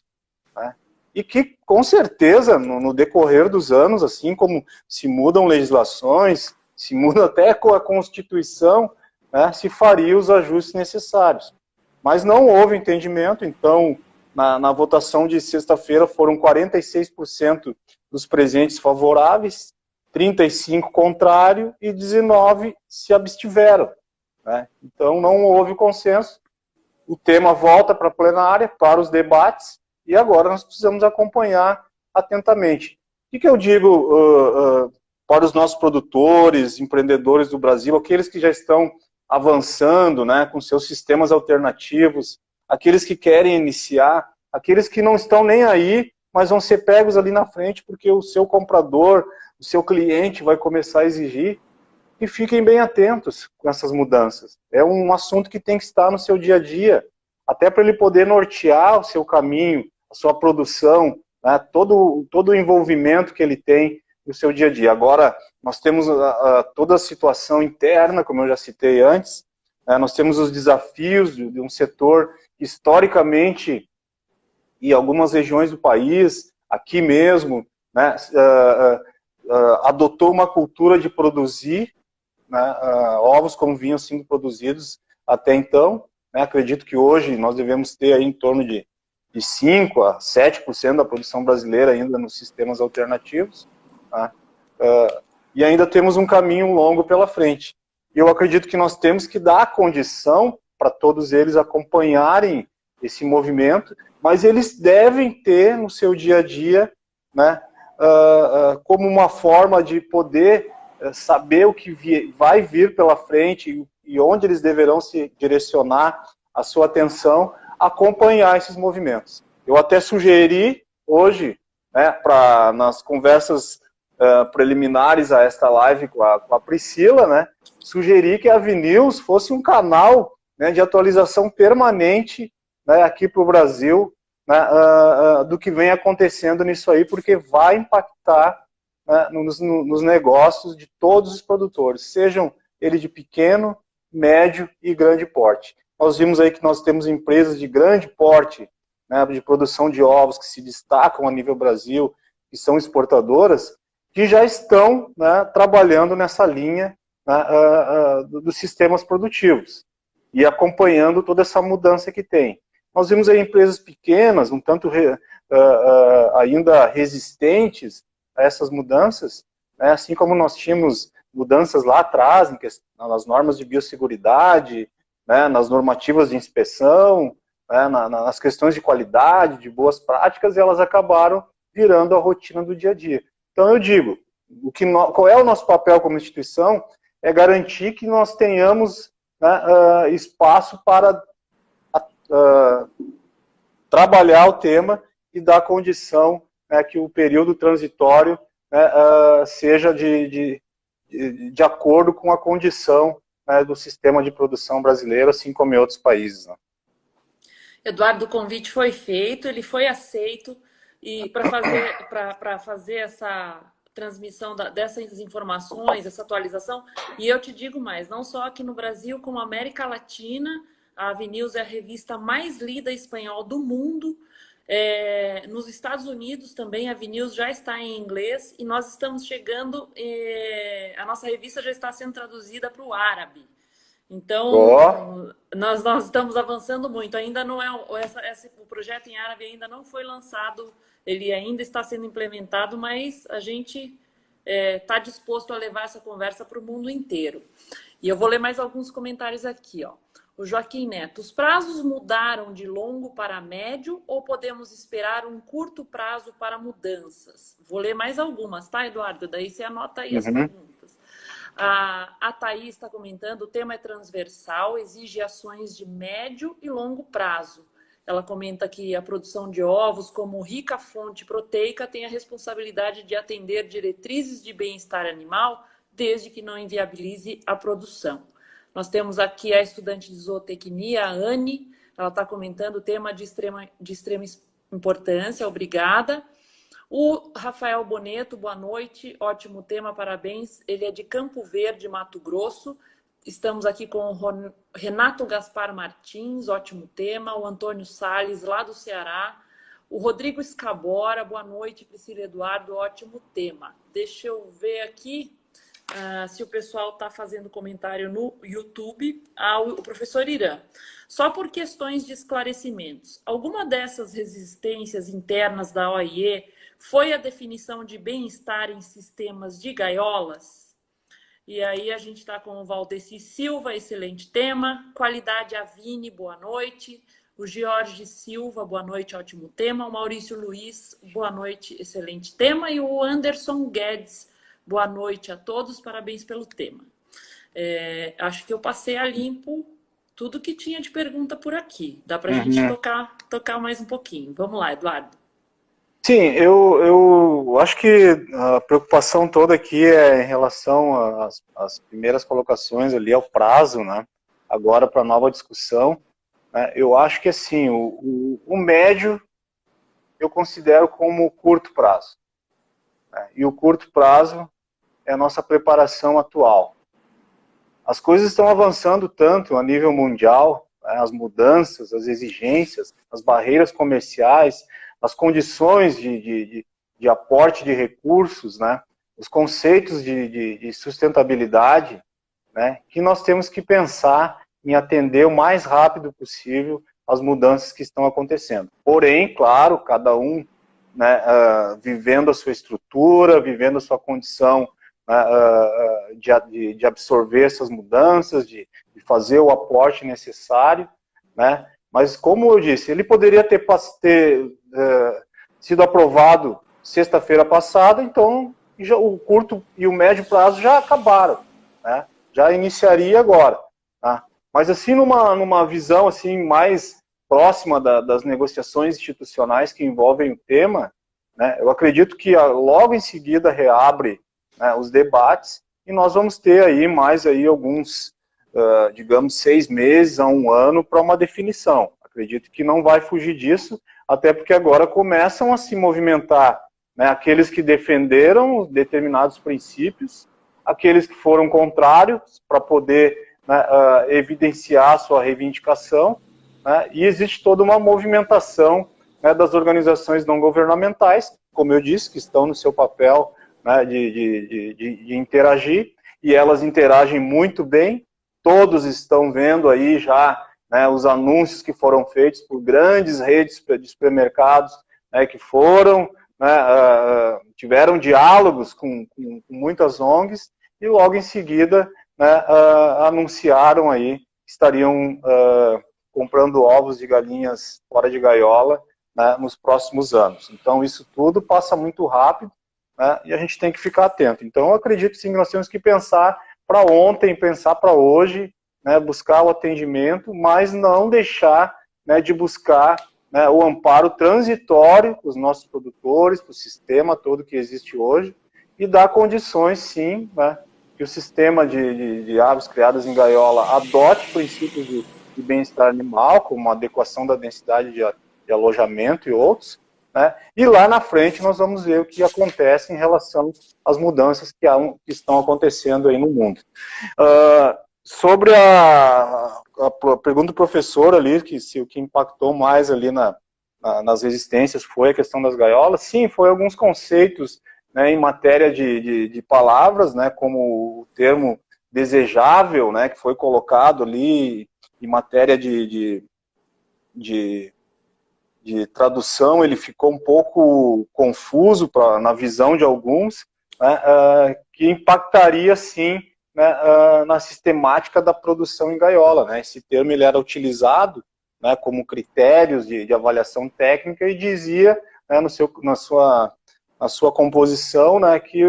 Né? E que, com certeza, no decorrer dos anos, assim como se mudam legislações, se muda até com a Constituição, né, se faria os ajustes necessários. Mas não houve entendimento, então, na votação de sexta-feira foram 46% dos presentes favoráveis, 35% contrário e 19% se abstiveram. Né? Então não houve consenso, o tema volta para a plenária, para os debates, e agora nós precisamos acompanhar atentamente. O que eu digo para os nossos produtores, empreendedores do Brasil, aqueles que já estão avançando, né, com seus sistemas alternativos, aqueles que querem iniciar, aqueles que não estão nem aí, mas vão ser pegos ali na frente porque o seu comprador, o seu cliente vai começar a exigir, e fiquem bem atentos com essas mudanças. É um assunto que tem que estar no seu dia a dia, até para ele poder nortear o seu caminho, a sua produção, né, todo o envolvimento que ele tem no seu dia a dia. Agora, nós temos toda a situação interna, como eu já citei antes, né, nós temos os desafios de um setor que, historicamente, em algumas regiões do país, aqui mesmo, né, adotou uma cultura de produzir, né, ovos como vinham sendo produzidos até então. Né, acredito que hoje nós devemos ter aí em torno de 5% a 7% da produção brasileira ainda nos sistemas alternativos. Tá? E ainda temos um caminho longo pela frente. Eu acredito que nós temos que dar a condição para todos eles acompanharem esse movimento, mas eles devem ter no seu dia a dia, né, como uma forma de poder saber o que vai vir pela frente e onde eles deverão se direcionar a sua atenção, acompanhar esses movimentos. Eu até sugeri hoje, né, nas conversas preliminares a esta live com a Priscila, né, sugeri que a Vinews fosse um canal, né, de atualização permanente, né, aqui para o Brasil, né, do que vem acontecendo nisso aí, porque vai impactar, né, nos negócios de todos os produtores, sejam eles de pequeno, médio e grande porte. Nós vimos aí que nós temos empresas de grande porte, né, de produção de ovos que se destacam a nível Brasil, que são exportadoras, que já estão, né, trabalhando nessa linha, né, dos sistemas produtivos e acompanhando toda essa mudança que tem. Nós vimos aí empresas pequenas, um tanto ainda resistentes a essas mudanças, né, assim como nós tínhamos mudanças lá atrás, nas normas de biosseguridade, né, nas normativas de inspeção, né, nas questões de qualidade, de boas práticas, e elas acabaram virando a rotina do dia a dia. Então eu digo, qual é o nosso papel como instituição? É garantir que nós tenhamos, né, espaço para trabalhar o tema e dar condição, né, que o período transitório, né, seja de acordo com a condição, né, do sistema de produção brasileiro, assim como em outros países. Né? Eduardo, o convite foi feito, ele foi aceito, e para fazer essa transmissão dessas informações, essa atualização. E eu te digo mais, não só aqui no Brasil, como América Latina, a AVNews é a revista mais lida em espanhol do mundo. Nos Estados Unidos também a AVNews já está em inglês e nós estamos chegando, a nossa revista já está sendo traduzida para o árabe. Então, nós estamos avançando muito. Ainda não é o projeto em árabe ainda não foi lançado, ele ainda está sendo implementado, mas a gente está disposto a levar essa conversa para o mundo inteiro. E eu vou ler mais alguns comentários aqui, ó. O Joaquim Neto, os prazos mudaram de longo para médio ou podemos esperar um curto prazo para mudanças? Vou ler mais algumas, tá, Eduardo? Daí você anota aí as perguntas. A Thaís está comentando, o tema é transversal, exige ações de médio e longo prazo. Ela comenta que a produção de ovos, como rica fonte proteica, tem a responsabilidade de atender diretrizes de bem-estar animal, desde que não inviabilize a produção. Nós temos aqui a estudante de zootecnia, a Anne, ela está comentando o tema de extrema importância, obrigada. O Rafael Boneto, boa noite, ótimo tema, parabéns. Ele é de Campo Verde, Mato Grosso. Estamos aqui com o Renato Gaspar Martins, ótimo tema. O Antônio Salles, lá do Ceará. O Rodrigo Escabora, boa noite, Priscila e Eduardo, ótimo tema. Deixa eu ver aqui se o pessoal está fazendo comentário no YouTube. O professor Irã. Só por questões de esclarecimentos, alguma dessas resistências internas da OIE foi a definição de bem-estar em sistemas de gaiolas? E aí a gente está com o Valdeci Silva, excelente tema. Qualidade Avini, boa noite. O Jorge Silva, boa noite, ótimo tema. O Maurício Luiz, boa noite, excelente tema. E o Anderson Guedes, boa noite a todos, parabéns pelo tema. Acho que eu passei a limpo tudo que tinha de pergunta por aqui. Dá para a gente tocar mais um pouquinho. Vamos lá, Eduardo. Sim, eu acho que a preocupação toda aqui é em relação às primeiras colocações ali, ao prazo, né? Agora para a nova discussão. Né? Eu acho que assim, o médio eu considero como curto prazo. Né? E o curto prazo é a nossa preparação atual. As coisas estão avançando tanto a nível mundial, né? As mudanças, as exigências, as barreiras comerciais, as condições de aporte de recursos, né? Os conceitos de sustentabilidade, né? Que nós temos que pensar em atender o mais rápido possível as mudanças que estão acontecendo. Porém, claro, cada um, né, vivendo a sua estrutura, vivendo a sua condição, né, de absorver essas mudanças, de fazer o aporte necessário, né? Mas, como eu disse, ele poderia ter sido aprovado sexta-feira passada, então o curto e o médio prazo já acabaram, né? Já iniciaria agora. Tá? Mas, assim, numa visão assim, mais próxima das negociações institucionais que envolvem o tema, né, eu acredito que logo em seguida reabre, né, os debates e nós vamos ter aí mais aí alguns, digamos, 6 meses a 1 ano para uma definição. Acredito que não vai fugir disso, até porque agora começam a se movimentar, né, aqueles que defenderam determinados princípios, aqueles que foram contrários para poder, né, evidenciar a sua reivindicação, né, e existe toda uma movimentação, né, das organizações não governamentais, como eu disse, que estão no seu papel, né, de interagir, e elas interagem muito bem. Todos estão vendo aí já, né, os anúncios que foram feitos por grandes redes de supermercados, né, que foram, né, tiveram diálogos com muitas ONGs e logo em seguida, né, anunciaram aí que estariam comprando ovos de galinhas fora de gaiola, né, nos próximos anos. Então isso tudo passa muito rápido, né, e a gente tem que ficar atento. Então eu acredito sim que nós temos que pensar para ontem, pensar para hoje, né, buscar o atendimento, mas não deixar, né, de buscar, né, o amparo transitório para os nossos produtores, para o sistema todo que existe hoje, e dar condições, sim, né, que o sistema de aves criadas em gaiola adote princípios de bem-estar animal, como a adequação da densidade de alojamento e outros, né? E lá na frente nós vamos ver o que acontece em relação às mudanças que estão acontecendo aí no mundo. Sobre a pergunta do professor ali, que se o que impactou mais ali nas resistências foi a questão das gaiolas, sim, foi alguns conceitos, né, em matéria de palavras, né, como o termo desejável, né, que foi colocado ali em matéria de tradução, ele ficou um pouco confuso na visão de alguns, né, que impactaria, sim, né, na sistemática da produção em gaiola. Né? Esse termo ele era utilizado, né, como critérios de avaliação técnica e dizia, né, na sua composição, né, que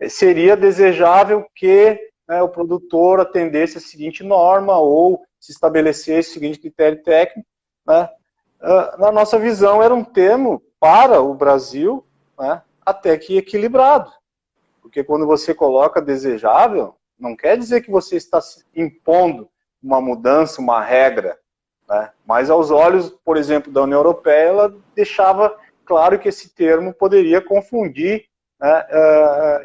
seria desejável que, né, o produtor atendesse a seguinte norma ou se estabelecesse o seguinte critério técnico, né. Na nossa visão, era um termo para o Brasil, né, até que equilibrado. Porque quando você coloca desejável, não quer dizer que você está impondo uma mudança, uma regra. Né? Mas aos olhos, por exemplo, da União Europeia, ela deixava claro que esse termo poderia confundir, né,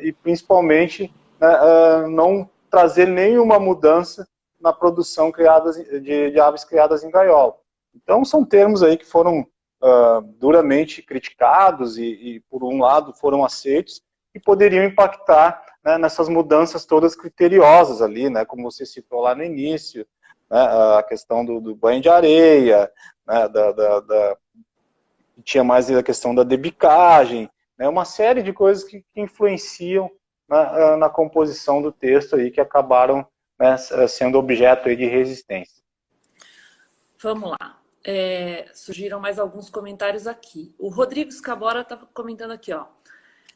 e principalmente, né, não trazer nenhuma mudança na produção de aves criadas em gaiola. Então, são termos aí que foram duramente criticados e, por um lado, foram aceitos e poderiam impactar, né, nessas mudanças todas criteriosas ali, né, como você citou lá no início, né, a questão do banho de areia, né, tinha mais a questão da debicagem, né, uma série de coisas que influenciam na composição do texto aí, que acabaram, né, sendo objeto aí de resistência. Vamos lá. Surgiram mais alguns comentários aqui. O Rodrigo Scabora está comentando aqui, ó.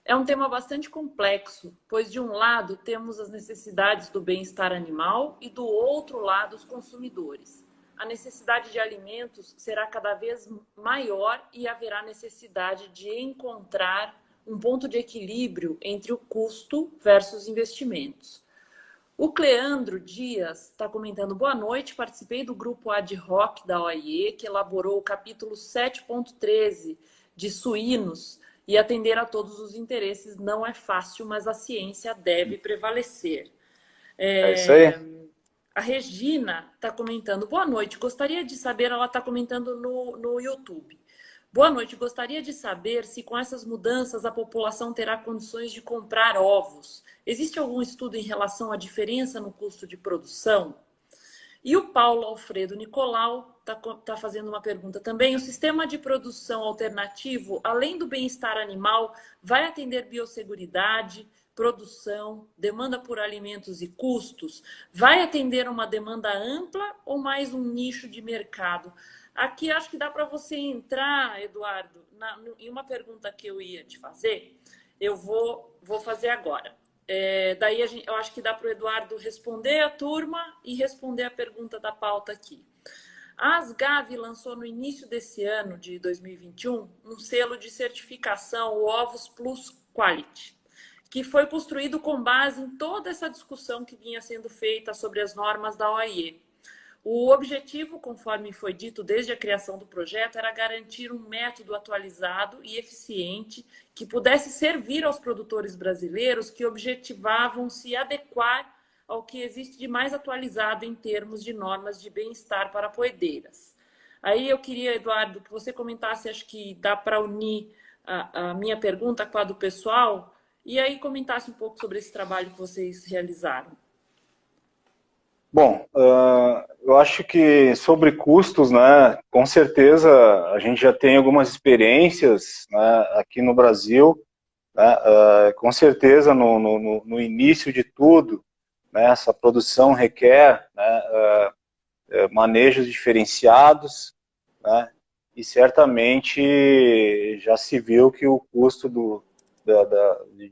É um tema bastante complexo, pois de um lado temos as necessidades do bem-estar animal e do outro lado os consumidores. A necessidade de alimentos será cada vez maior e haverá necessidade de encontrar um ponto de equilíbrio entre o custo versus investimentos. O Cleandro Dias está comentando: boa noite, participei do grupo ad hoc da OIE, que elaborou o capítulo 7.13 de suínos, e atender a todos os interesses não é fácil, mas a ciência deve prevalecer. É isso aí. A Regina está comentando: boa noite, gostaria de saber, ela está comentando no YouTube. Boa noite, gostaria de saber se com essas mudanças a população terá condições de comprar ovos. Existe algum estudo em relação à diferença no custo de produção? E o Paulo Alfredo Nicolau está fazendo uma pergunta também. O sistema de produção alternativo, além do bem-estar animal, vai atender biosseguridade, produção, demanda por alimentos e custos? Vai atender uma demanda ampla ou mais um nicho de mercado? Aqui acho que dá para você entrar, Eduardo, em uma pergunta que eu ia te fazer. Eu vou fazer agora. Daí eu acho que dá para o Eduardo responder a turma e responder a pergunta da pauta aqui. A Asgav lançou no início desse ano, de 2021, um selo de certificação, o Ovos Plus Quality, que foi construído com base em toda essa discussão que vinha sendo feita sobre as normas da OIE. O objetivo, conforme foi dito desde a criação do projeto, era garantir um método atualizado e eficiente que pudesse servir aos produtores brasileiros que objetivavam se adequar ao que existe de mais atualizado em termos de normas de bem-estar para poedeiras. Aí eu queria, Eduardo, que você comentasse, acho que dá para unir a minha pergunta com a do pessoal, e aí comentasse um pouco sobre esse trabalho que vocês realizaram. Bom, eu acho que sobre custos, né, com certeza a gente já tem algumas experiências, né, aqui no Brasil, né, com certeza no início de tudo, né, essa produção requer, né, manejos diferenciados, né, e certamente já se viu que o custo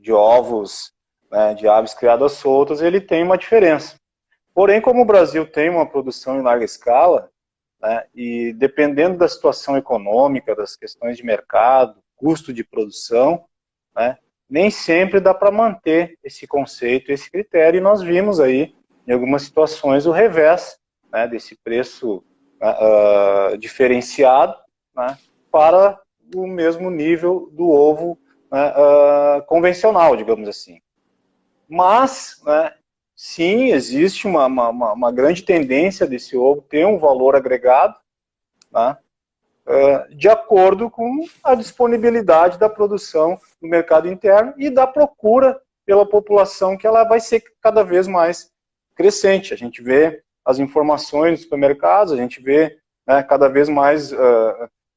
de ovos, né, de aves criadas soltas, ele tem uma diferença. Porém, como o Brasil tem uma produção em larga escala, né, e dependendo da situação econômica, das questões de mercado, custo de produção, né, nem sempre dá para manter esse conceito, esse critério, e nós vimos aí, em algumas situações, o revés, né, desse preço diferenciado, né, para o mesmo nível do ovo, né, convencional, digamos assim. Mas, né, sim, existe uma grande tendência desse ovo ter um valor agregado, né, de acordo com a disponibilidade da produção no mercado interno e da procura pela população, que ela vai ser cada vez mais crescente. A gente vê as informações nos supermercados, a gente vê, né, cada vez mais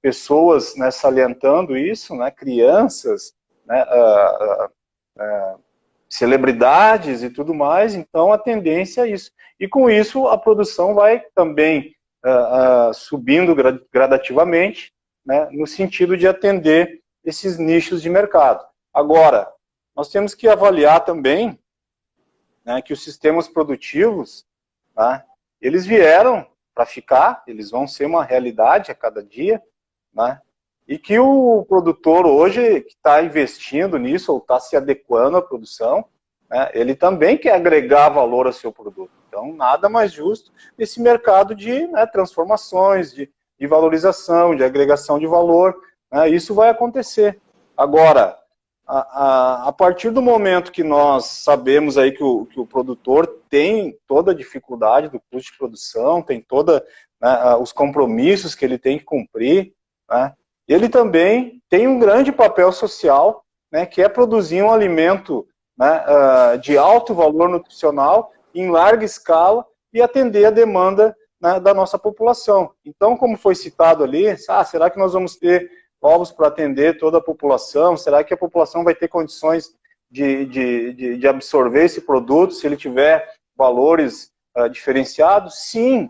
pessoas, né, salientando isso, né, crianças, né, celebridades e tudo mais. Então a tendência é isso. E com isso a produção vai também subindo gradativamente, né, no sentido de atender esses nichos de mercado. Agora, nós temos que avaliar também, né, que os sistemas produtivos, tá, eles vieram para ficar, eles vão ser uma realidade a cada dia, né, e que o produtor hoje que está investindo nisso, ou está se adequando à produção, né, ele também quer agregar valor ao seu produto. Então, nada mais justo nesse mercado de, né, transformações, de valorização, de agregação de valor, né, isso vai acontecer. Agora, a partir do momento que nós sabemos aí que o produtor tem toda a dificuldade do custo de produção, tem toda, né, os compromissos que ele tem que cumprir, né, ele também tem um grande papel social, né, que é produzir um alimento, né, de alto valor nutricional, em larga escala, e atender a demanda, né, da nossa população. Então, como foi citado ali, será que nós vamos ter ovos para atender toda a população? Será que a população vai ter condições de absorver esse produto se ele tiver valores diferenciados? Sim,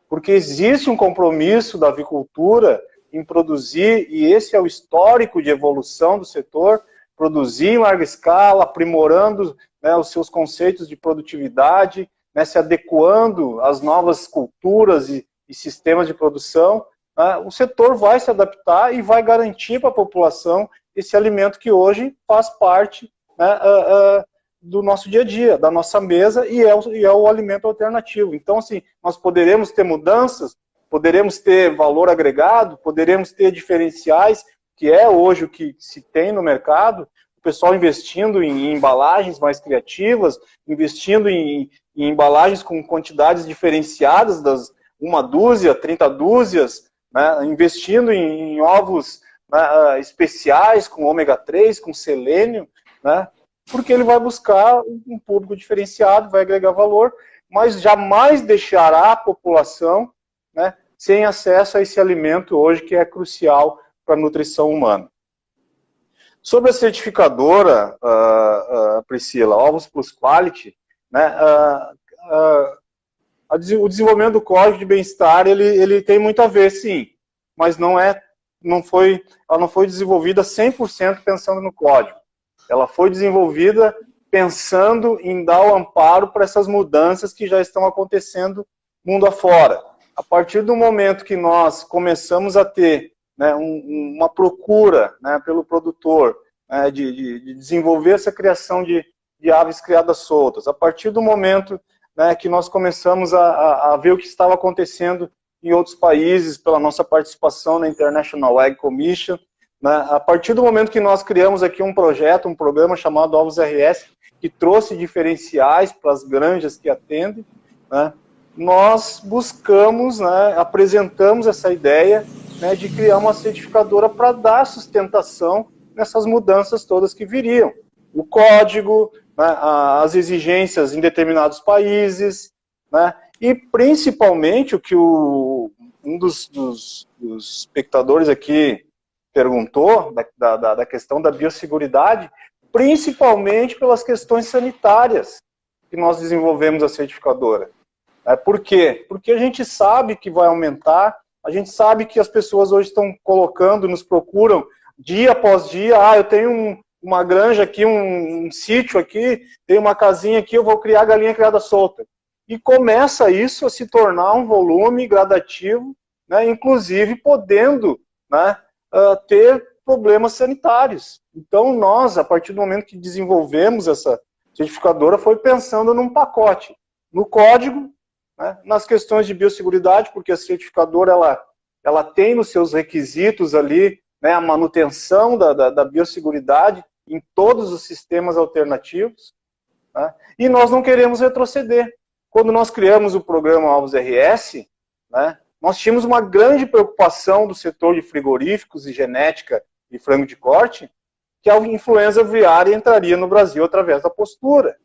porque existe um compromisso da avicultura em produzir, e esse é o histórico de evolução do setor, produzir em larga escala, aprimorando, né, os seus conceitos de produtividade, né, se adequando às novas culturas e sistemas de produção. O setor vai se adaptar e vai garantir para a população esse alimento que hoje faz parte, né, do nosso dia a dia, da nossa mesa, e é o alimento alternativo. Então, assim, nós poderemos ter mudanças, poderemos ter valor agregado, poderemos ter diferenciais, que é hoje o que se tem no mercado, o pessoal investindo em embalagens mais criativas, investindo em embalagens com quantidades diferenciadas, das 1 dúzia, 30 dúzias, né, investindo em ovos, né, especiais, com ômega 3, com selênio, né, porque ele vai buscar um público diferenciado, vai agregar valor, mas jamais deixará a população, né, sem acesso a esse alimento hoje que é crucial para a nutrição humana. Sobre a certificadora, Priscila, Ovos Plus Quality, né, o desenvolvimento do Código de Bem-Estar, ele tem muito a ver, sim, mas ela não foi desenvolvida 100% pensando no código. Ela foi desenvolvida pensando em dar o amparo para essas mudanças que já estão acontecendo mundo afora. A partir do momento que nós começamos a ter, né, uma procura, né, pelo produtor, né, de desenvolver essa criação de aves criadas soltas, a partir do momento, né, que nós começamos a ver o que estava acontecendo em outros países pela nossa participação na International Egg Commission, né, a partir do momento que nós criamos aqui um projeto, um programa chamado Ovos RS, que trouxe diferenciais para as granjas que atendem, né, nós buscamos, né, apresentamos essa ideia, né, de criar uma certificadora para dar sustentação nessas mudanças todas que viriam. O código, né, as exigências em determinados países, né, e principalmente o que um dos espectadores aqui perguntou, da questão da biosseguridade, principalmente pelas questões sanitárias que nós desenvolvemos a certificadora. Por quê? Porque a gente sabe que vai aumentar, a gente sabe que as pessoas hoje estão colocando, nos procuram dia após dia, eu tenho uma granja aqui, um sítio aqui, tenho uma casinha aqui, eu vou criar galinha criada solta. E começa isso a se tornar um volume gradativo, né, inclusive podendo, né, ter problemas sanitários. Então nós, a partir do momento que desenvolvemos essa certificadora, foi pensando num pacote, no código, né, nas questões de biosseguridade, porque a certificadora ela tem nos seus requisitos ali, né, a manutenção da biosseguridade em todos os sistemas alternativos, né, e nós não queremos retroceder. Quando nós criamos o programa Alvos RS, né, nós tínhamos uma grande preocupação do setor de frigoríficos e genética de frango de corte, que a influenza aviária entraria no Brasil através da postura,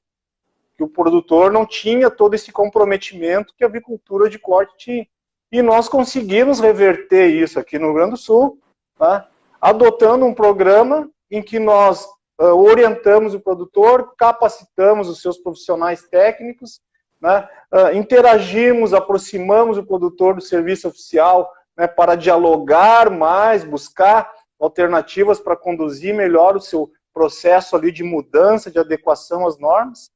que o produtor não tinha todo esse comprometimento que a avicultura de corte tinha. E nós conseguimos reverter isso aqui no Rio Grande do Sul, né, adotando um programa em que nós orientamos o produtor, capacitamos os seus profissionais técnicos, né, interagimos, aproximamos o produtor do serviço oficial, né, para dialogar mais, buscar alternativas para conduzir melhor o seu processo ali de mudança, de adequação às normas.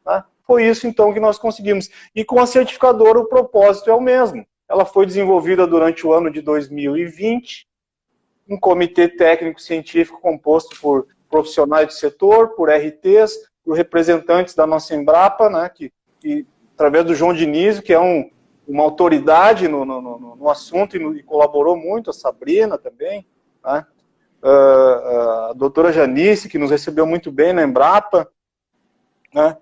Né. Foi isso, então, que nós conseguimos. E com a certificadora o propósito é o mesmo. Ela foi desenvolvida durante o ano de 2020, um comitê técnico-científico composto por profissionais do setor, por RTs, por representantes da nossa Embrapa, né, que através do João Diniz, que é uma autoridade no assunto e colaborou muito, a Sabrina também, né, a doutora Janice, que nos recebeu muito bem na Embrapa, né,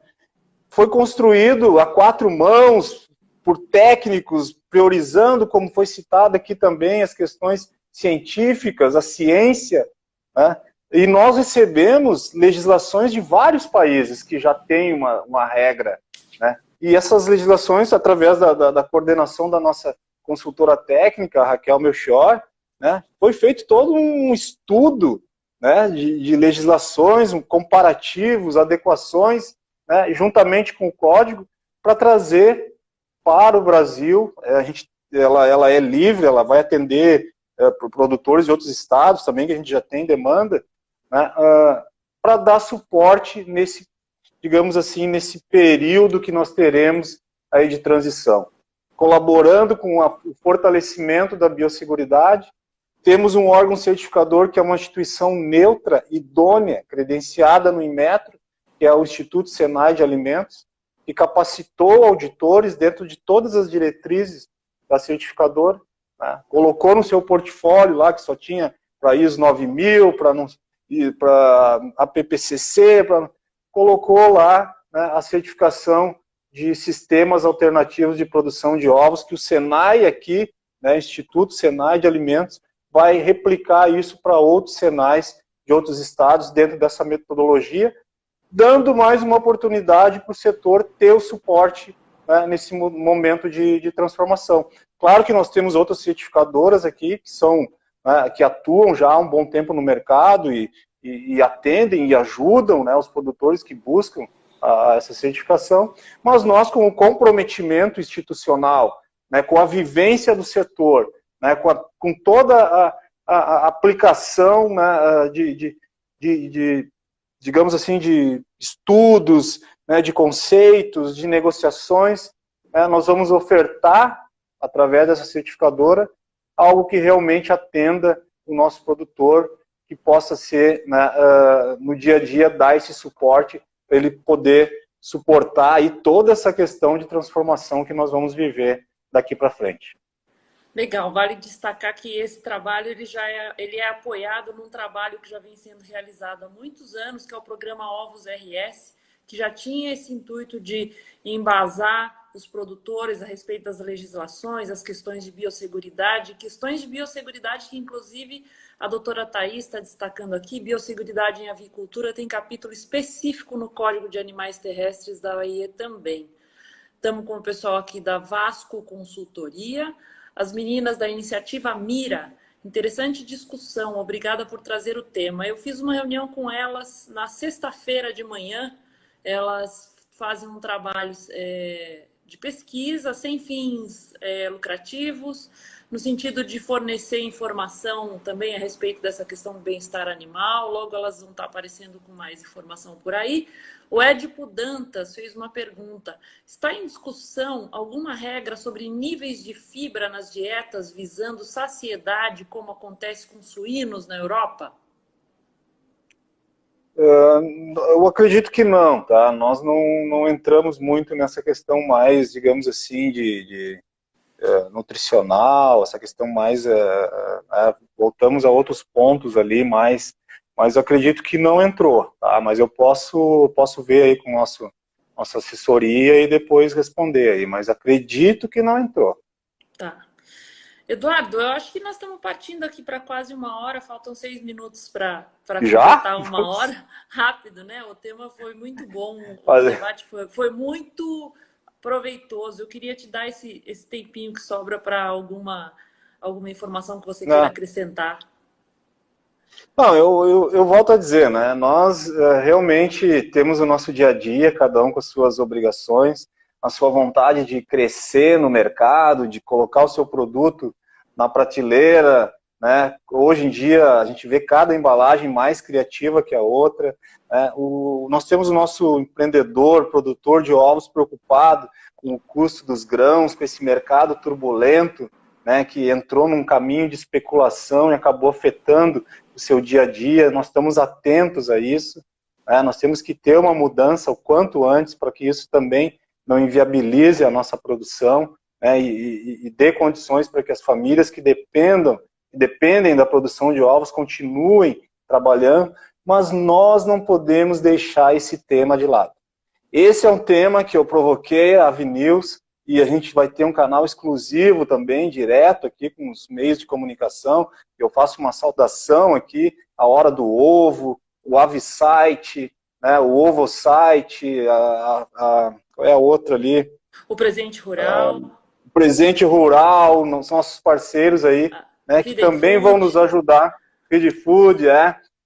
foi construído a 4 mãos por técnicos, priorizando, como foi citado aqui também, as questões científicas, a ciência, né, e nós recebemos legislações de vários países que já têm uma regra, né? E essas legislações, através da coordenação da nossa consultora técnica, Raquel Melchior, né, foi feito todo um estudo, né, de legislações, comparativos, adequações, né, juntamente com o código, para trazer para o Brasil. Ela é livre, ela vai atender produtores de outros estados também, que a gente já tem demanda, né, para dar suporte nesse, digamos assim, nesse período que nós teremos aí de transição. Colaborando com o fortalecimento da biosseguridade, temos um órgão certificador que é uma instituição neutra, idônea, credenciada no Inmetro, que é o Instituto Senai de Alimentos, que capacitou auditores dentro de todas as diretrizes da certificadora, né, colocou no seu portfólio lá, que só tinha para ISO 9000, para a PPCC, colocou lá, né, a certificação de sistemas alternativos de produção de ovos, que o Senai aqui, né, Instituto Senai de Alimentos, vai replicar isso para outros Senais de outros estados dentro dessa metodologia, dando mais uma oportunidade para o setor ter o suporte, né, nesse momento de transformação. Claro que nós temos outras certificadoras aqui que são, né, que atuam já há um bom tempo no mercado e atendem e ajudam, né, os produtores que buscam essa certificação, mas nós, com o comprometimento institucional, né, com a vivência do setor, né, com toda a aplicação, né, digamos assim, de estudos, né, de conceitos, de negociações, né, nós vamos ofertar, através dessa certificadora, algo que realmente atenda o nosso produtor, que possa ser, né, no dia a dia, dar esse suporte, para ele poder suportar aí toda essa questão de transformação que nós vamos viver daqui para frente. Legal, vale destacar que esse trabalho ele é apoiado num trabalho que já vem sendo realizado há muitos anos, que é o programa Ovos RS, que já tinha esse intuito de embasar os produtores a respeito das legislações, as questões de biosseguridade que inclusive a doutora Thaís está destacando aqui. Biosseguridade em avicultura tem capítulo específico no Código de Animais Terrestres da AIE também. Estamos com o pessoal aqui da Vasco Consultoria, as meninas da iniciativa Mira. Interessante discussão, obrigada por trazer o tema. Eu fiz uma reunião com elas na sexta-feira de manhã. Elas fazem um trabalho de pesquisa sem fins lucrativos, no sentido de fornecer informação também a respeito dessa questão do bem-estar animal. Logo elas vão estar aparecendo com mais informação por aí. O Édipo Dantas fez uma pergunta: está em discussão alguma regra sobre níveis de fibra nas dietas visando saciedade, como acontece com suínos na Europa? Eu acredito que não, tá? Nós não entramos muito nessa questão mais, digamos assim, nutricional, essa questão mais, voltamos a outros pontos ali, mas eu acredito que não entrou, tá? Mas eu posso ver aí com nossa assessoria e depois responder aí, mas acredito que não entrou. Tá. Eduardo, eu acho que nós estamos partindo aqui para quase 1 hora, faltam 6 minutos para completar 1 hora. Rápido, né? O tema foi muito bom, o debate foi muito proveitoso. Eu queria te dar esse tempinho que sobra para alguma informação que você queira acrescentar. Não, eu volto a dizer, né? Nós realmente temos o nosso dia a dia, cada um com as suas obrigações, a sua vontade de crescer no mercado, de colocar o seu produto na prateleira, né? Hoje em dia a gente vê cada embalagem mais criativa que a outra, né? Nós temos o nosso empreendedor, produtor de ovos preocupado com o custo dos grãos, com esse mercado turbulento, né, que entrou num caminho de especulação e acabou afetando o seu dia a dia. Nós estamos atentos a isso, né? Nós temos que ter uma mudança o quanto antes para que isso também não inviabilize a nossa produção, né, e dê condições para que as famílias que dependem da produção de ovos continuem trabalhando, mas nós não podemos deixar esse tema de lado. Esse é um tema que eu provoquei a AVNews, e a gente vai ter um canal exclusivo também, direto aqui com os meios de comunicação. Eu faço uma saudação aqui, a Hora do Ovo, o AviSite, né, o OvoSite, qual é a outra ali? O Presente Rural. O Presente Rural, são nossos parceiros aí, né, que também vão nos ajudar, Feed Food,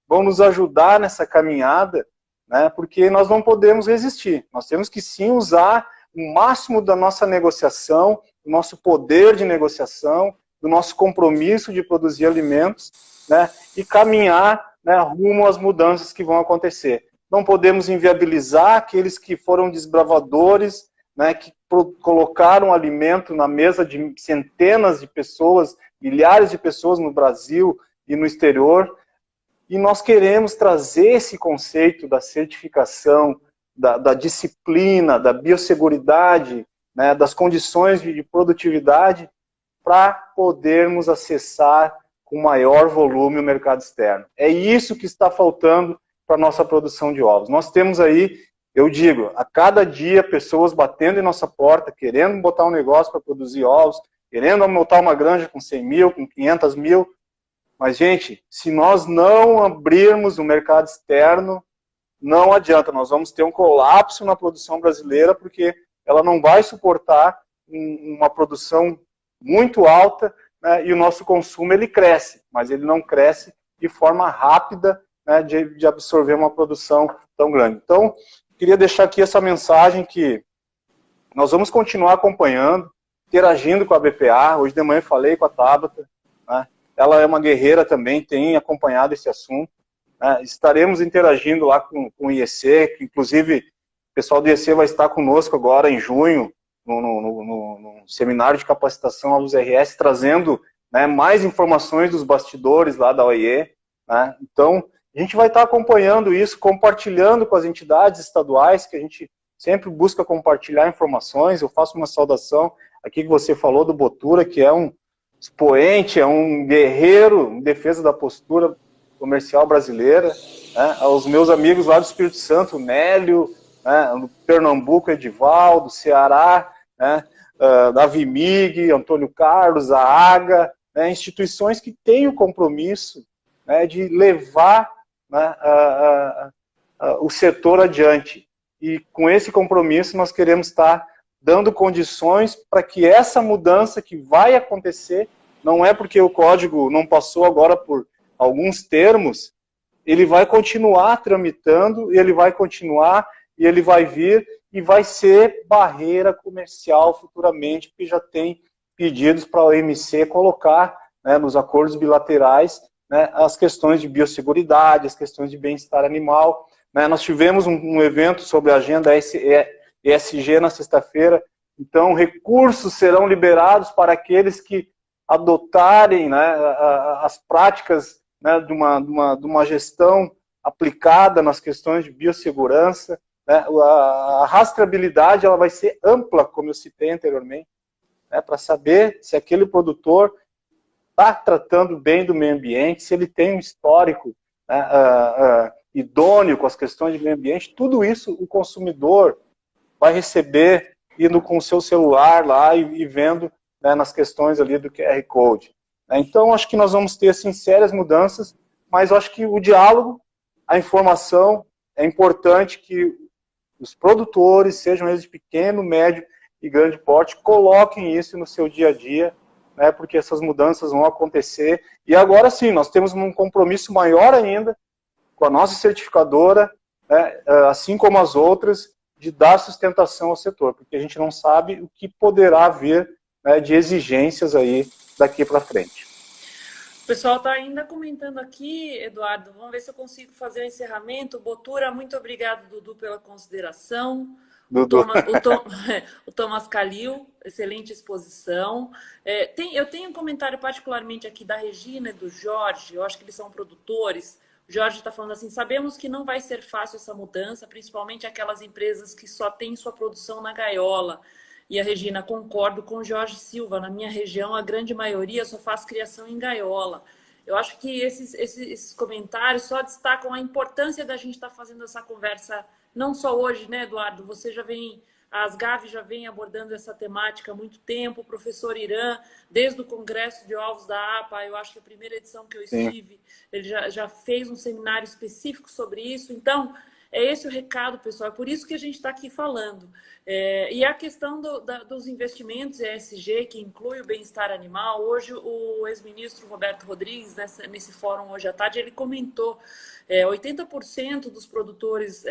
vão nos ajudar nessa caminhada, né, porque nós não podemos resistir. Nós temos que sim usar o máximo da nossa negociação, do nosso poder de negociação, do nosso compromisso de produzir alimentos, né, e caminhar, né, rumo às mudanças que vão acontecer. Não podemos inviabilizar aqueles que foram desbravadores, né, que colocaram alimento na mesa de centenas de pessoas, milhares de pessoas no Brasil e no exterior, e nós queremos trazer esse conceito da certificação, da disciplina, da biosseguridade, né, das condições de produtividade, para podermos acessar com maior volume o mercado externo. É isso que está faltando para a nossa produção de ovos. Nós temos aí, eu digo, a cada dia pessoas batendo em nossa porta, querendo botar um negócio para produzir ovos, querendo montar uma granja com 100 mil, com 500 mil. Mas, gente, se nós não abrirmos o mercado externo, não adianta, nós vamos ter um colapso na produção brasileira, porque ela não vai suportar uma produção muito alta, né, e o nosso consumo ele cresce, mas ele não cresce de forma rápida, né, de absorver uma produção tão grande. Então, queria deixar aqui essa mensagem que nós vamos continuar acompanhando, interagindo com a BPA. Hoje de manhã eu falei com a Tabata, né, ela é uma guerreira também, tem acompanhado esse assunto. Estaremos interagindo lá com o IEC, que inclusive o pessoal do IEC vai estar conosco agora em junho, no seminário de capacitação aos RS, trazendo, né, mais informações dos bastidores lá da OIE. Né? Então, a gente vai estar acompanhando isso, compartilhando com as entidades estaduais, que a gente sempre busca compartilhar informações. Eu faço uma saudação aqui que você falou do Botura, que é um expoente, é um guerreiro em defesa da postura comercial brasileira, né, aos meus amigos lá do Espírito Santo, Nélio, né, do Pernambuco, Edivaldo, Ceará, né, da Vimig, Antônio Carlos, a AGA, né, instituições que têm o compromisso, né, de levar, né, o setor adiante. E com esse compromisso nós queremos estar dando condições para que essa mudança que vai acontecer, não é porque o código não passou agora por alguns termos, ele vai continuar tramitando, ele vai continuar, e ele vai vir, e vai ser barreira comercial futuramente, porque já tem pedidos para a OMC colocar, né, nos acordos bilaterais, né, as questões de biosseguridade, as questões de bem-estar animal. Né? Nós tivemos um evento sobre a agenda ESG na sexta-feira, então recursos serão liberados para aqueles que adotarem, né, as práticas, né, de uma gestão aplicada nas questões de biossegurança. Né, a rastreabilidade ela vai ser ampla, como eu citei anteriormente. né, para saber se aquele produtor está tratando bem do meio ambiente, se ele tem um histórico, né, idôneo com as questões de meio ambiente. Tudo isso o consumidor vai receber indo com o seu celular lá e vendo, né, nas questões ali do QR Code. Então, acho que nós vamos ter, assim, sérias mudanças, mas eu acho que o diálogo, a informação, é importante que os produtores, sejam eles de pequeno, médio e grande porte, coloquem isso no seu dia a dia, né, porque essas mudanças vão acontecer. E agora sim, nós temos um compromisso maior ainda com a nossa certificadora, né, assim como as outras, de dar sustentação ao setor, porque a gente não sabe o que poderá vir, né, de exigências aí daqui para frente. O pessoal está ainda comentando aqui, Eduardo, vamos ver se eu consigo fazer o encerramento. Botura, muito obrigado, Dudu, pela consideração. Dudu. O Thomas Calil, excelente exposição. Eu tenho um comentário particularmente aqui da Regina e do Jorge, eu acho que eles são produtores. O Jorge está falando assim, sabemos que não vai ser fácil essa mudança, principalmente aquelas empresas que só têm sua produção na gaiola. E a Regina, concordo com o Jorge Silva, na minha região a grande maioria só faz criação em gaiola. Eu acho que esses comentários só destacam a importância da gente estar fazendo essa conversa, não só hoje, né, Eduardo? Você já vem, a Asgav já vem abordando essa temática há muito tempo, o professor Irã, desde o Congresso de Ovos da APA, eu acho que a primeira edição que eu estive, ele já fez um seminário específico sobre isso. Então, é esse o recado, pessoal. É por isso que a gente está aqui falando. E a questão dos investimentos ESG, que inclui o bem-estar animal. Hoje, o ex-ministro Roberto Rodrigues, nesse fórum hoje à tarde, ele comentou 80% dos produtores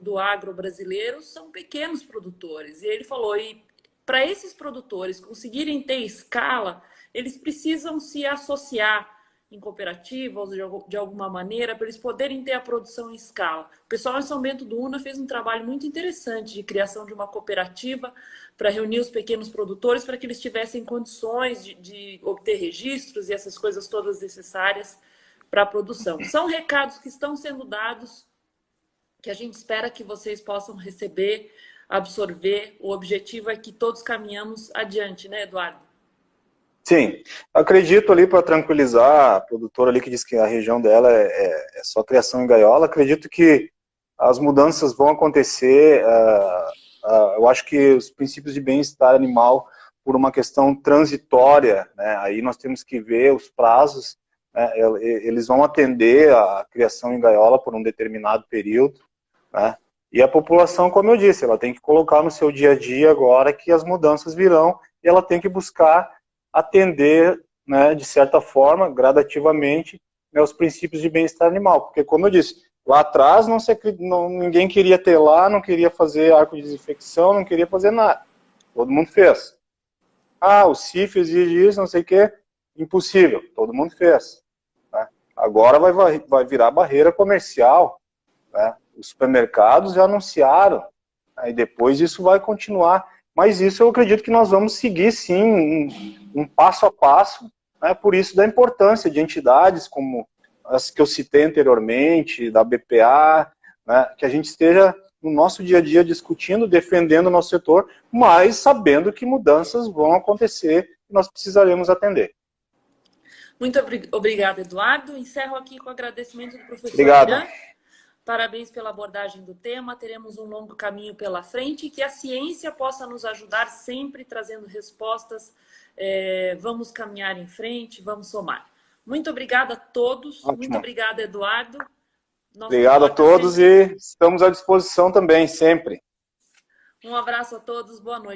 do agro brasileiro são pequenos produtores. E ele falou, e para esses produtores conseguirem ter escala, eles precisam se associar em cooperativas, de alguma maneira, para eles poderem ter a produção em escala. O pessoal em São Bento do Una fez um trabalho muito interessante de criação de uma cooperativa para reunir os pequenos produtores, para que eles tivessem condições de obter registros e essas coisas todas necessárias para a produção. São recados que estão sendo dados, que a gente espera que vocês possam receber, absorver. O objetivo é que todos caminhamos adiante, né, Eduardo? Sim, acredito ali, para tranquilizar a produtora ali que diz que a região dela é só criação em gaiola, acredito que as mudanças vão acontecer. Eu acho que os princípios de bem-estar animal, por uma questão transitória, né, aí nós temos que ver os prazos, né, eles vão atender a criação em gaiola por um determinado período, né, e a população, como eu disse, ela tem que colocar no seu dia a dia agora que as mudanças virão e ela tem que buscar atender, né, de certa forma, gradativamente, né, os princípios de bem-estar animal. Porque, como eu disse, lá atrás ninguém queria ter lá, não queria fazer arco de desinfecção, não queria fazer nada. Todo mundo fez. O CIF exige isso, não sei o quê. Impossível. Todo mundo fez. Né? Agora vai virar barreira comercial. Né? Os supermercados já anunciaram. Aí depois isso vai continuar. Mas isso eu acredito que nós vamos seguir, sim, um passo a passo, né, por isso da importância de entidades como as que eu citei anteriormente, da BPA, né, que a gente esteja no nosso dia a dia discutindo, defendendo o nosso setor, mas sabendo que mudanças vão acontecer e nós precisaremos atender. Muito obrigada, Eduardo. Encerro aqui com o agradecimento do professor Obrigado. Irã. Parabéns pela abordagem do tema, teremos um longo caminho pela frente e que a ciência possa nos ajudar sempre trazendo respostas. Vamos caminhar em frente, vamos somar. Muito obrigada a todos, Ótimo. Muito obrigada, Eduardo. Obrigado a todos sempre... e estamos à disposição também, sempre. Um abraço a todos, boa noite.